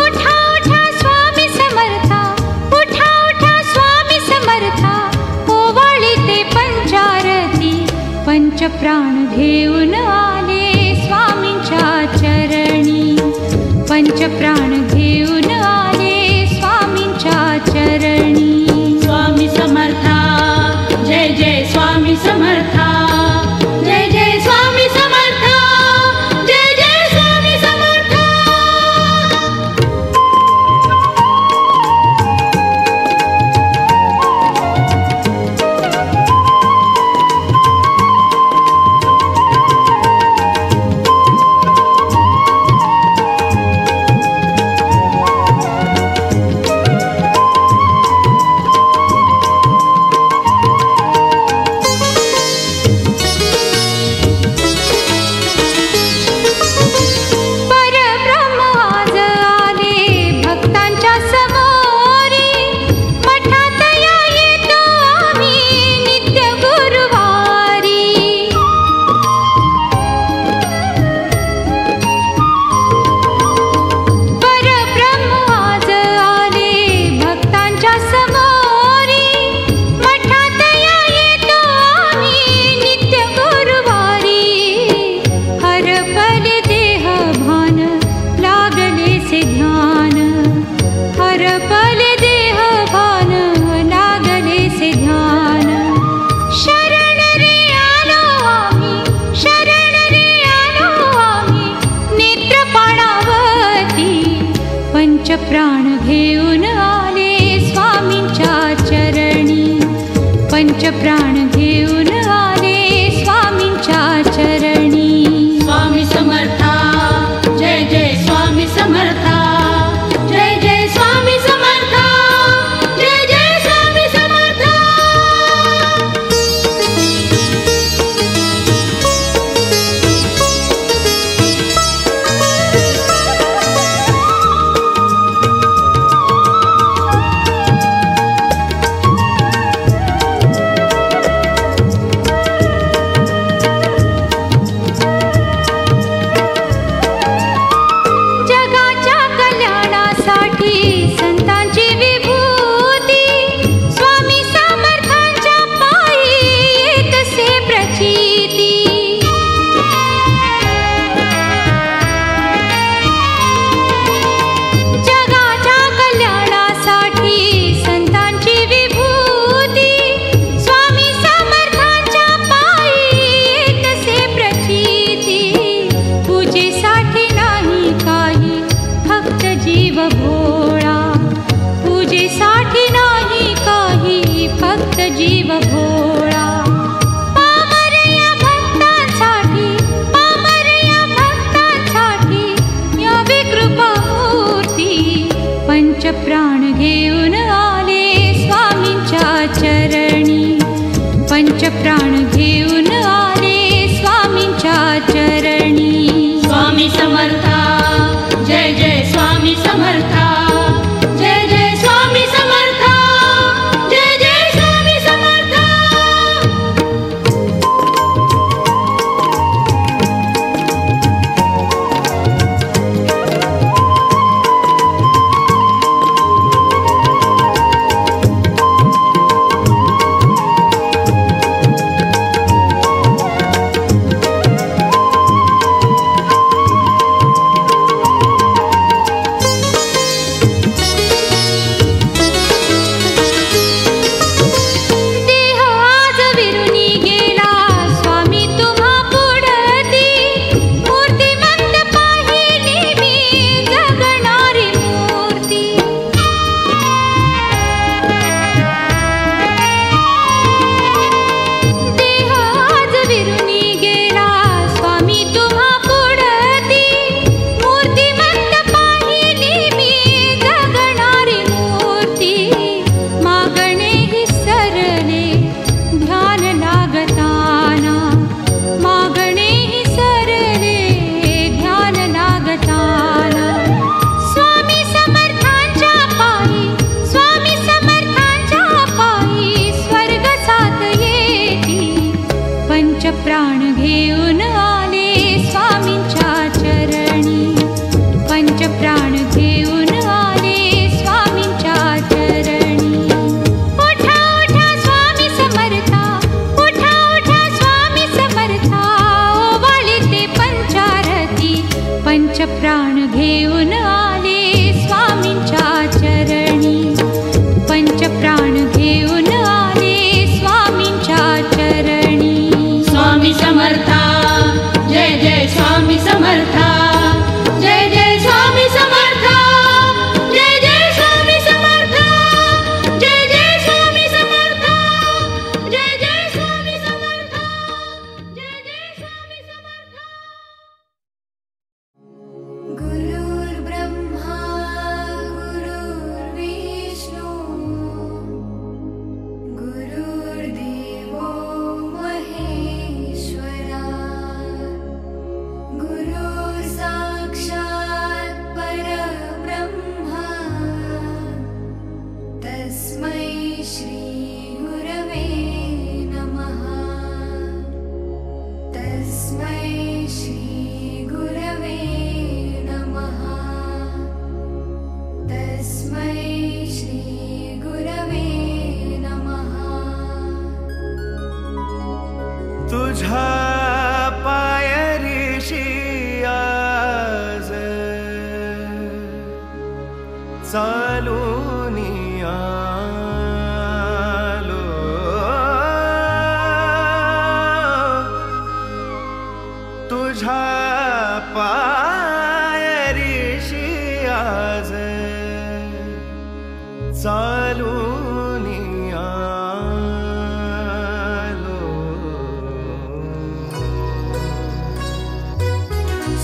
Speaker 1: उठा उठा स्वामी समर्था, उठा उठा स्वामी समर्था, ओवाळी ते पंचारती, पंचप्राण घेऊन आले स्वामींच्या चरणी, पंचप्राण घेऊन आले स्वामींच्या चरणी. स्वामी समर्था जय जय स्वामी समर्था, जय जय स्वामी समर्था, जय जय स्वामी समर्था. दडपले देह भान लागले से ध्यान शरण रे आलो आम्ही शरण रे आलो आम्ही नेत्रपाणावती पंचप्राण घेऊन आले स्वामींच्या चरणी पंचप्राण घेऊन आले स्वामींच्या चरणी
Speaker 5: स्वामी समर्था जय जय स्वामी समर्था जय जय स्वामी समर्था जय जय स्वामी समर्था
Speaker 1: जगाच्या कल्याणासाठी संतांची विभूती स्वामी समर्थांच्या पायी येतसे प्रचिती जगाच्या कल्याणासाठी संतांची विभूती स्वामी समर्थांच्या पायी येतसे प्रचिती पूजेसाठी नाही काही फक्त जीव भोळा पूजेसाठी नाही काही फक्त जीव भोळा पामर या भक्तांसाठी यावे कृपामूर्ती पंचप्राण घेऊन आले स्वामींच्या चरणी पंचप्राण घेऊन आले स्वामींच्या चरणी
Speaker 5: स्वामी समर्था जय जय स्वामी समर्था जय जय स्वामी समर्था जय जय स्वामी समर्था
Speaker 3: चालूनी आलो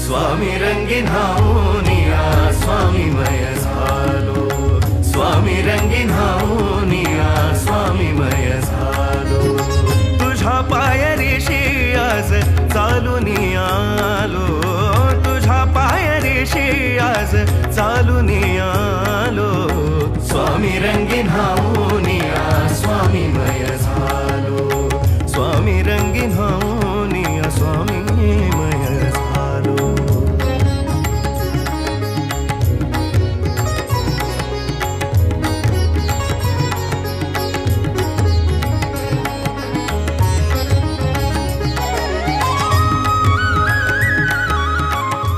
Speaker 3: स्वामी रंगीन हाऊनिया स्वामीमय झालो स्वामी रंगीन हाऊनिया स्वामीमय झालो तुझ्या पायरीशी आज चालूनी आलो तुझ्या पायरीशी आज चालूनी आलो स्वामी रंगीन हाऊनिया स्वामीमय झालो स्वामी रंगीन हाऊनिया स्वामीमय झालो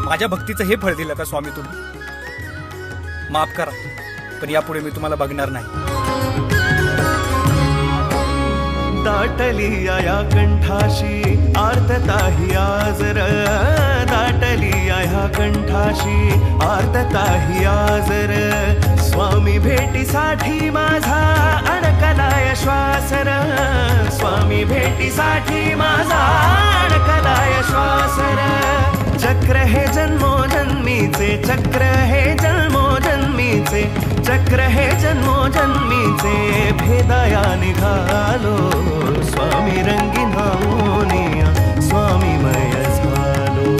Speaker 6: माझ्या भक्तीचं हे फळ दिलं का स्वामी तुम्ही? माफ करा, पण यापुढे मी तुम्हाला बघणार नाही.
Speaker 3: दाटली या कंठाशी आर्तताही आजर दाटली या कंठाशी आर्तताही आजर स्वामी भेटीसाठी माझा अडकलाय श्वासर स्वामी भेटीसाठी माझा अडकलाय श्वासर चक्र हे जन्मोजन्मीचे चक्र हे जन्मोजन्मीचे चक्र हे जन्मोजन्मीचे भेदाया निघालो स्वामी रंगीन हाऊनिया स्वामीमय झालो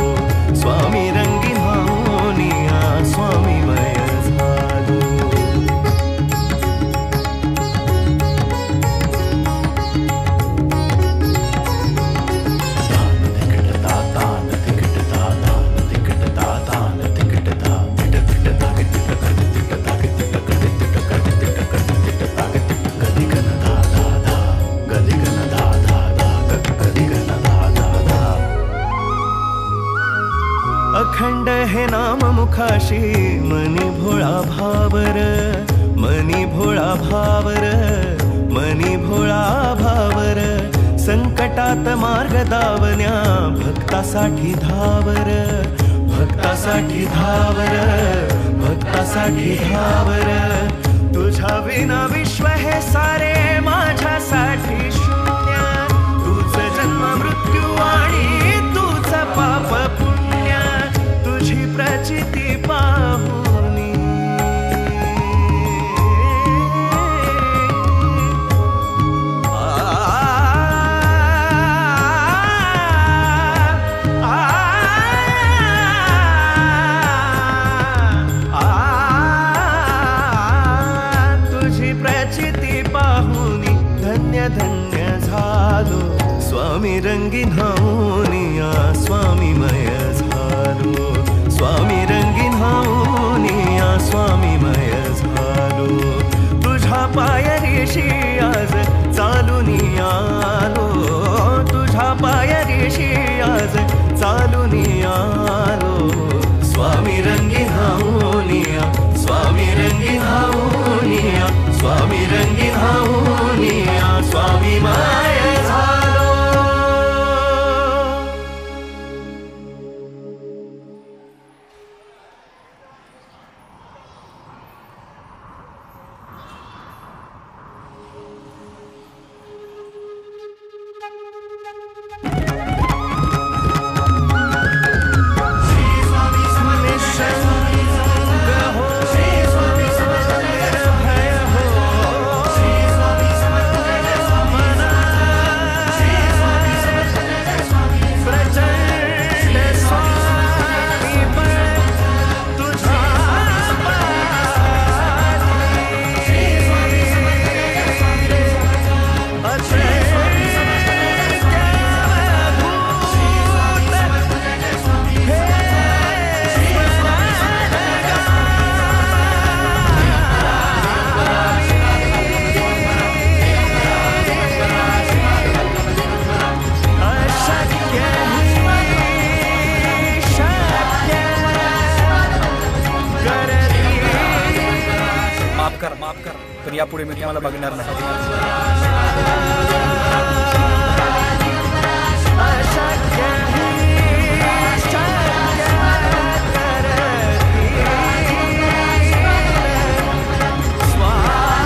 Speaker 3: स्वामी रंगीन हाऊनिया स्वामीमय झालो अखंड हे नाम मुखाशी मनी भोळा भावर मनी भोळा भावर मनी भोळा भावर संकटात मार्ग दावण्या भक्तासाठी धावर भक्तासाठी धावर भक्तासाठी धावर तुझ्या विना विश्व हे सारे माझ्यासाठी शून्य तुझ जन्म मृत्यू आणि तुझ पाप पुण्य तुझी प्रचिती पाहुनी तुझी प्रचिती पाहुनी धन्य धन्य झालो स्वामी रंगीन हाऊनिया स्वामीमय झालो स्वामी रंगीन हाऊनिया स्वामीमय झालो तुझ्या पायरीशी आज चालूनी आलो तुझ्या पायरीशी आज चालूनी आलो स्वामी रंगीन हाऊनिया स्वामी रंगीन हाऊनिया स्वामी रंगीन हाऊनिया स्वामीमय झालो
Speaker 6: माफ कर, पण यापुढे मी तुम्हाला बघणार नाही. स्वामी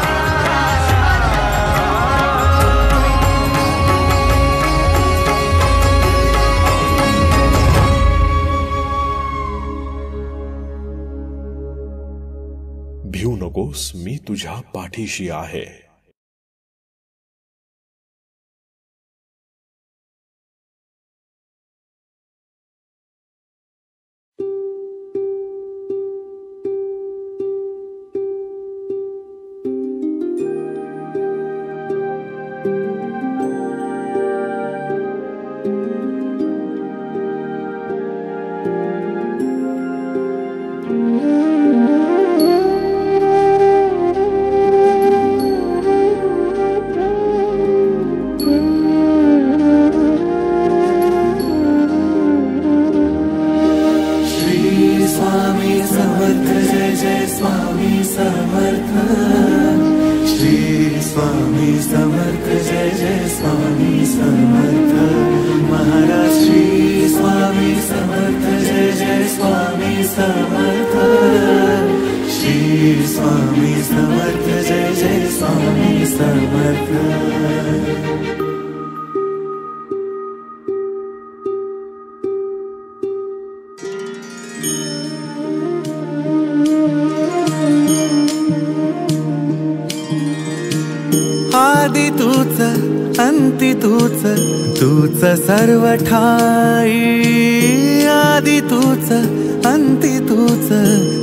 Speaker 7: नकोस, मी तुझ्या पाठीशी आहे.
Speaker 3: आदि तूच अंती तूच, तूच सर्व ठाई. आदि तूच अंती तूच,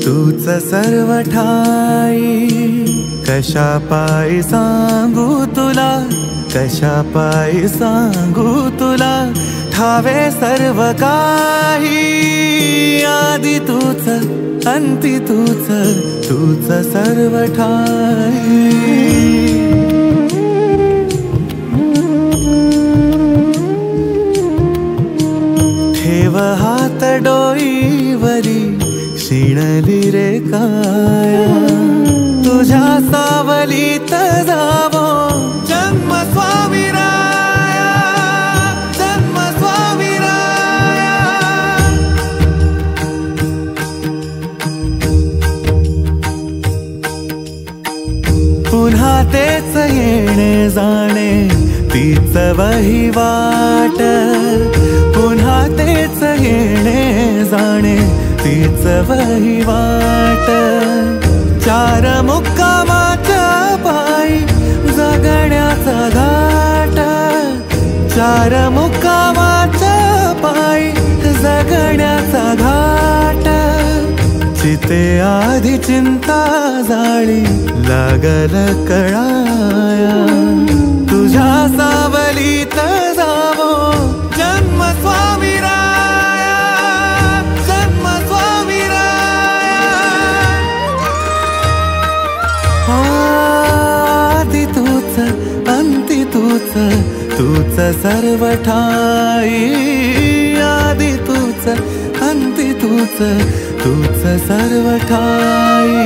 Speaker 3: तूच सर्व ठाई. कशा पायी सांगू तुला, कशा पायी सांगू तुला, ठावे सर्व काही. आदि तूच अंती तूच, तूच सर्व ठाई. ठेव हात डोईवरी, शिणली रे काया. तुझ्या सावलीत जावो जन्म स्वामीराया, जन्म स्वामीराया. पुन्हा तेच येणे जाणे, तीच वहिवाट. पुन्हा तेच येणे जाणे, तीच वहिवाट. चार मुक्कामाच्या पायी जगण्याचा घाट. चार मुक्कामाच्या पायी जगण्याचा घाट. चिते आधी चिंता जाळी लागल कळाया. तुझ्या सावलीत जावो जन्म स्वामीराया, जन्म स्वामीराया. आदि तूच अंती तूच, तूच सर्व ठाई. आदि तूच अंती तूच, तूच सर्व ठाई.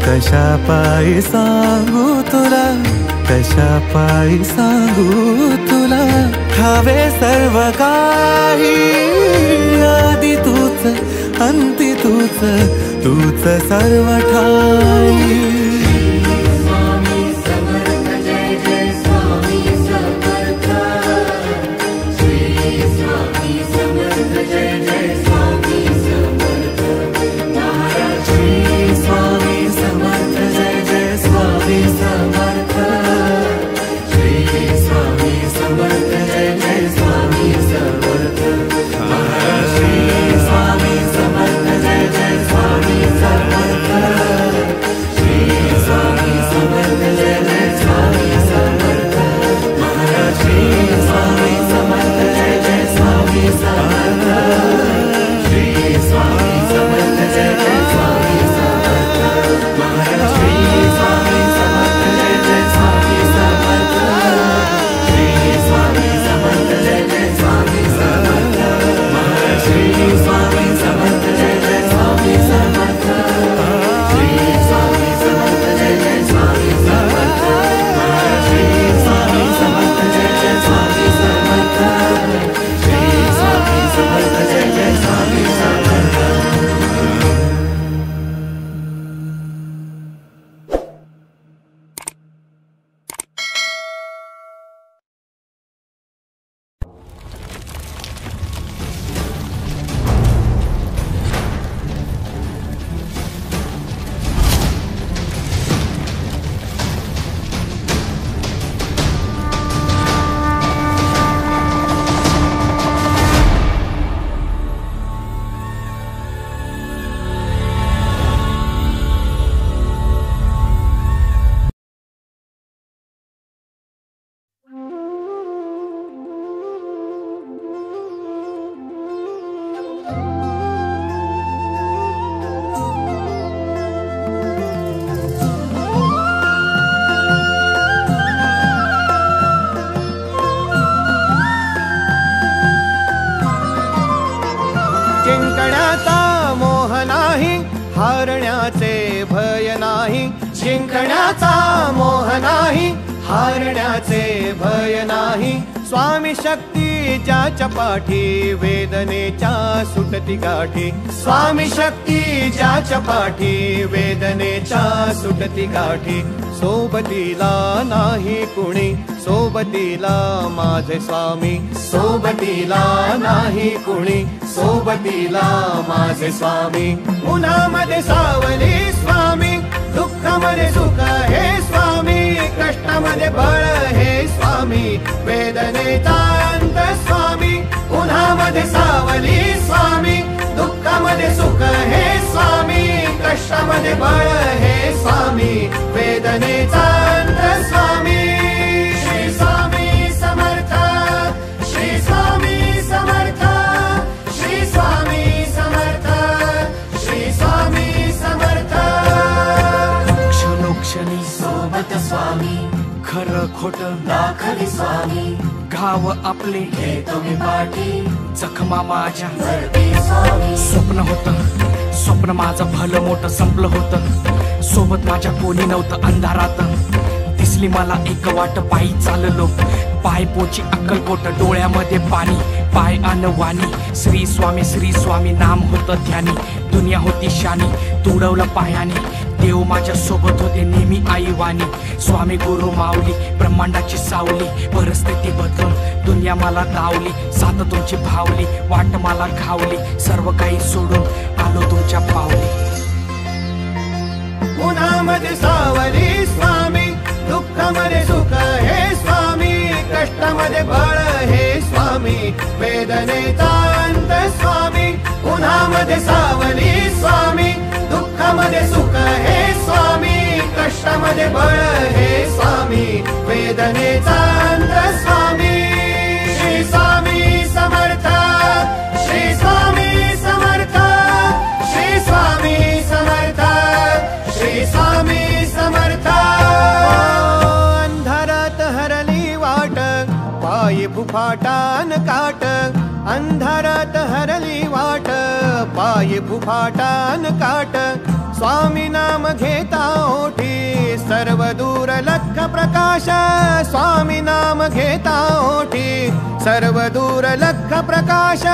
Speaker 3: कशा पायी सांगू तुला, कशा पायी सांगू तुला, ठावे सर्व काही. आदि तूच अंती तूच, तूच सर्व ठाई.
Speaker 8: जिंकण्याचा मोह नाही, हारण्याचे भय नाही. स्वामी शक्ती ज्याच्या पाठी, वेदनेच्या सुटती गाठी. स्वामी शक्ती ज्याच्या पाठी, वेदनेच्या सुटती गाठी. सोबतीला नाही कुणी, सोबतीला माझे स्वामी. सोबतीला नाही कुणी, सोबतीला माझे स्वामी. उन्हामध्ये सावली स्वामी, दुःखामध्ये सुख हे स्वामी. कष्टामध्ये बळ हे स्वामी, वेदनेचा अंत स्वामी. उन्हामध्ये सावली स्वामी, दुःखामध्ये सुख हे स्वामी. कष्टामध्ये बळ हे स्वामी, वेदनेचा अंत स्वामी. श्री स्वामी समर्थ, श्री स्वामी समर्थ, श्री स्वामी समर्थ, श्री स्वामी समर्थ.
Speaker 9: क्षणोक्षणी
Speaker 2: सोबत स्वामी,
Speaker 9: खरं खोट
Speaker 2: दाखवी स्वामी.
Speaker 9: घाव आपले
Speaker 2: घेतो मी पाठी,
Speaker 9: जखमा माझ्या
Speaker 2: भरती स्वामी.
Speaker 9: स्वप्न होतं, स्वप्न माझं भलं मोठं संपलं होतं. सोबत माझ्या कोणी नव्हतं अंधारात. दिसली मला एक वाट, पायी चाललो पाय पोची अक्कलकोट. डोळ्यामध्ये पाणी, पाय अनवाणी. श्री स्वामी नाम होतं ध्यानी. दुनिया होती शानी, तुडवलं पायाने. देव माझ्या सोबत होते नेहमी आईवानी. स्वामी गुरु माऊली, ब्रह्मांडाची सावली. परिस्थिती बदलून दुनिया मला दावली. साथ तुमची भावली, वाट मला घावली. सर्व काही सोडून आलो तुमच्या पावली.
Speaker 8: उन्हामध्ये सावली स्वामी, दुःखामध्ये सुख हे स्वामी. कष्टामध्ये बळ हे स्वामी, वेदनेचा अंत स्वामी. उन्हामध्ये सावली स्वामी, दुःखामध्ये सुख हे स्वामी. कष्टामध्ये बळ हे स्वामी, वेदनेचा अंत स्वामी. श्री स्वामी समर्थ, श्री स्वामी समर्थ, श्री स्वामी समर्थ, श्री स्वामी समर्थ. अंधारात हरली वाट, पायी फुफाटान काट. अंधारात हरली वाट, पायी फुफाटान काट. स्वामी नाम घेता ओठी, सर्व दूर लख प्रकाश. स्वामी नाम घेता ओठी, सर्व दूर लख प्रकाश.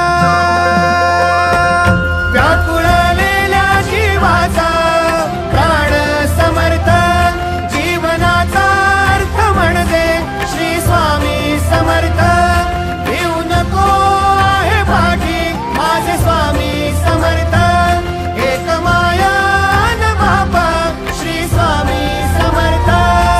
Speaker 8: व्याकुळलेल्या जीवाचा प्राण समर्थ, जीवनाचा अर्थ म्हणजे श्री स्वामी समर्थ. घेऊ नको आहे पाठी, माझे स्वामी समर्थ. एक माया न बापा, श्री स्वामी समर्थ.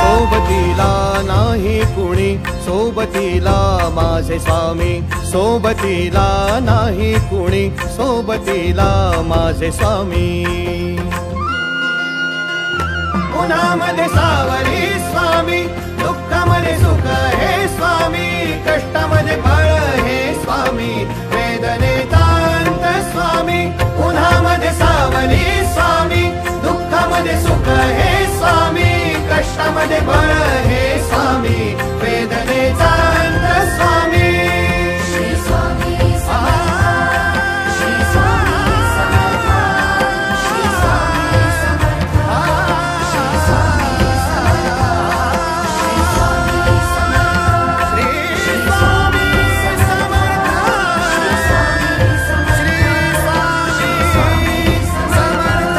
Speaker 8: सोबतीला नाही कुणी, सोबतीला माझे स्वामी. सोबतीला नाही कुणी, सोबतीला माझे स्वामी. उन्हामध्ये सावली स्वामी, दुःखामध्ये सुख हे स्वामी. कष्टामध्ये बळ हे स्वामी, वेदनेचा अंत स्वामी. उन्हामध्ये सावली स्वामी, दुःखामध्ये सुख हे स्वामी. कष्टामध्ये बळ हे स्वामी, वेदनेचा अंत स्वामी.
Speaker 2: श्री स्वामी समर्थ, श्री स्वामी समर्थ, श्री स्वामी समर्थ, श्री स्वामी समर्थ, श्री स्वामी समर्थ, श्री स्वामी समर्थ, श्री स्वामी समर्थ, श्री स्वामी समर्थ.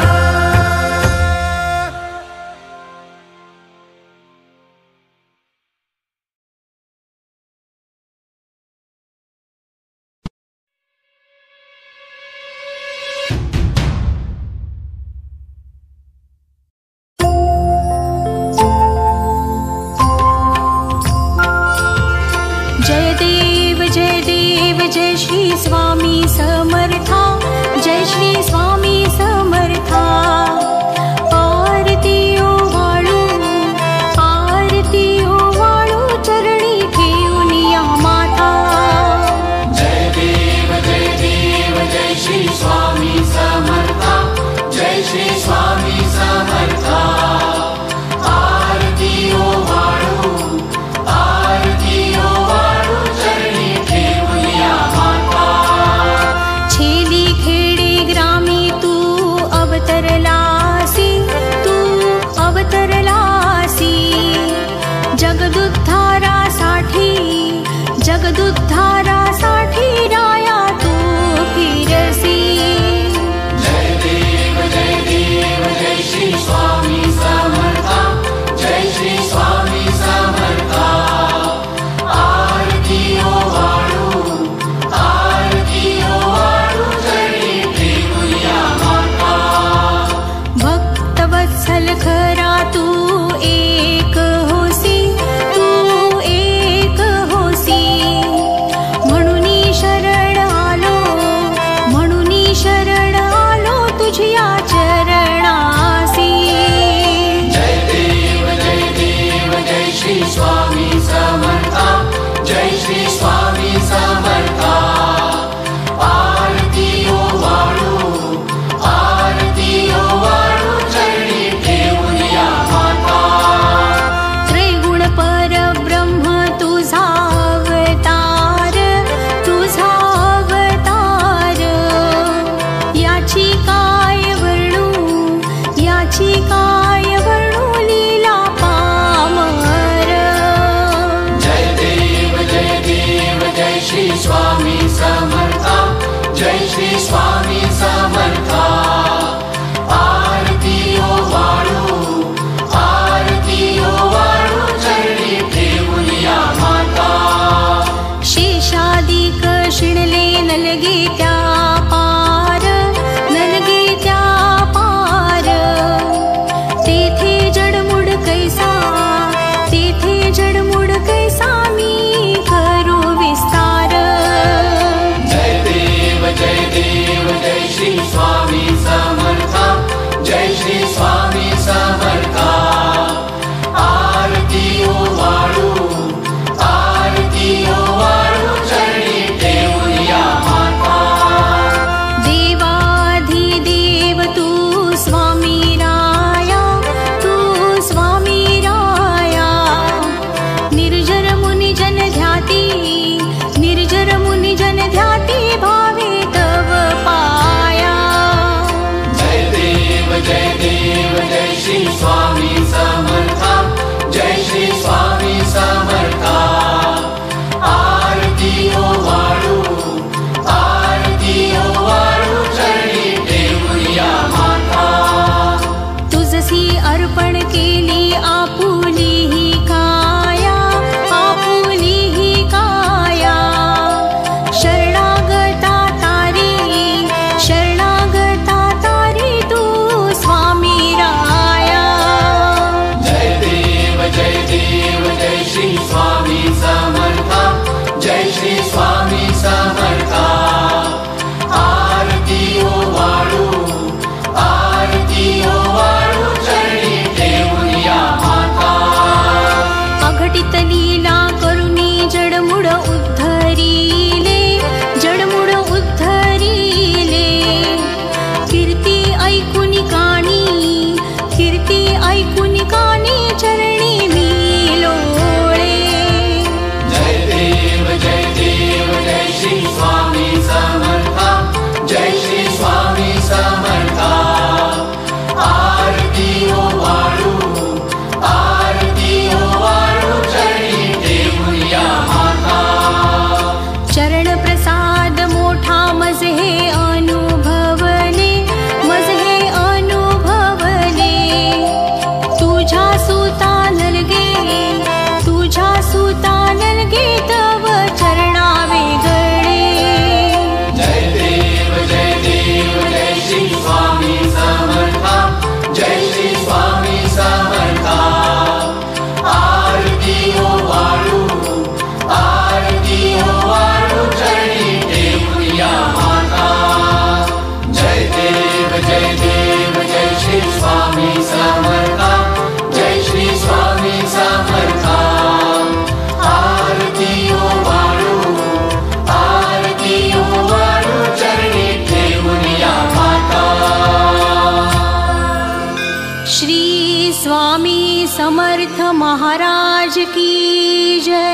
Speaker 1: जय देव जय श्री स्वामी समर्था. जय श्री स्वामी समर्था. आरती ओवाळू, आरती ओवाळू, चरणी ठेवून या माथा.
Speaker 2: जय देव जय श्री स्वामी समर्था. जय श्री स्वामी समर्था. आरती ओवाळू, आरती ओवाळू, चरणी ठेवून या माता.
Speaker 1: जगदुद्धारासाठी जगदुद्धारासाठी राया तू फिरसी.
Speaker 2: जय देव जय श्री स्वामी समर्था. जय श्री स्वामी समर्था. आरती ओवाळू चरणी देऊया माता.
Speaker 1: भक्तवत्सल खरा तू एक होसी, तू एक होसी. म्हणूनी शरण आलो तुझ्या चरणासी.
Speaker 2: जय देव जय श्री स्वामी समर्था. जय श्री स्वामी समर्था. आरती ओवाळू चरणी देऊया माता.
Speaker 1: त्रैगुण परब्रह्म तुझा अवतार याची काय वर्णू लीला पामर.
Speaker 2: जय देव जय श्री स्वामी समर्था. जय श्री स्वामी समर्था. आरती ओवाळू चरणी देऊया माता.
Speaker 1: शेषादिक शिणले नलगे त्या पार तेथे जडमुड कैसा मी करू विस्तार.
Speaker 2: जय देव जय श्री स्वामी समर्था. जय श्री स्वामी समर्था. आरती ओवाळू चरणी देऊया माता.
Speaker 1: देवाधिदेव तू स्वामी राया निर्जर मुनी जन ध्याती भावे तव पाया.
Speaker 2: जय देव जय श्री स्वामी समर्था. जय श्री स्वामी समर्था. आरती ओवाळू चरणी देऊया माता.
Speaker 1: तुझसी अर्पण केली आपुली ही काया शरणागता तारी तू स्वामी राया.
Speaker 2: जय देव जय श्री स्वामी समर्था. जय श्री स्वामी समर्था. आरती ओवाळू चरणी देऊया माता.
Speaker 1: अघटित लीला करुणी जडमुड उद्धरिले कीर्ती ऐकून कानी चरणी मी लोळे.
Speaker 2: जय देव जय श्री स्वामी समर्था. जय श्री स्वामी समर्था. आरती ओवाळू चरणी देऊया माता.
Speaker 1: चरण प्रसाद मोठा मज हे अनुभवले तुझ्या सुता नलगे तव चरणा वेगळे.
Speaker 2: जय देव जय श्री स्वामी समर्था. जय श्री स्वामी समर्था. आरती ओवाळू चरणी देऊया माता. जय देव जय श्री स्वामी समर्था. जय श्री स्वामी समर्था. आरती ओवाळू चरणी देऊया माता.
Speaker 1: श्री स्वामी समर्थ महाराज की जय.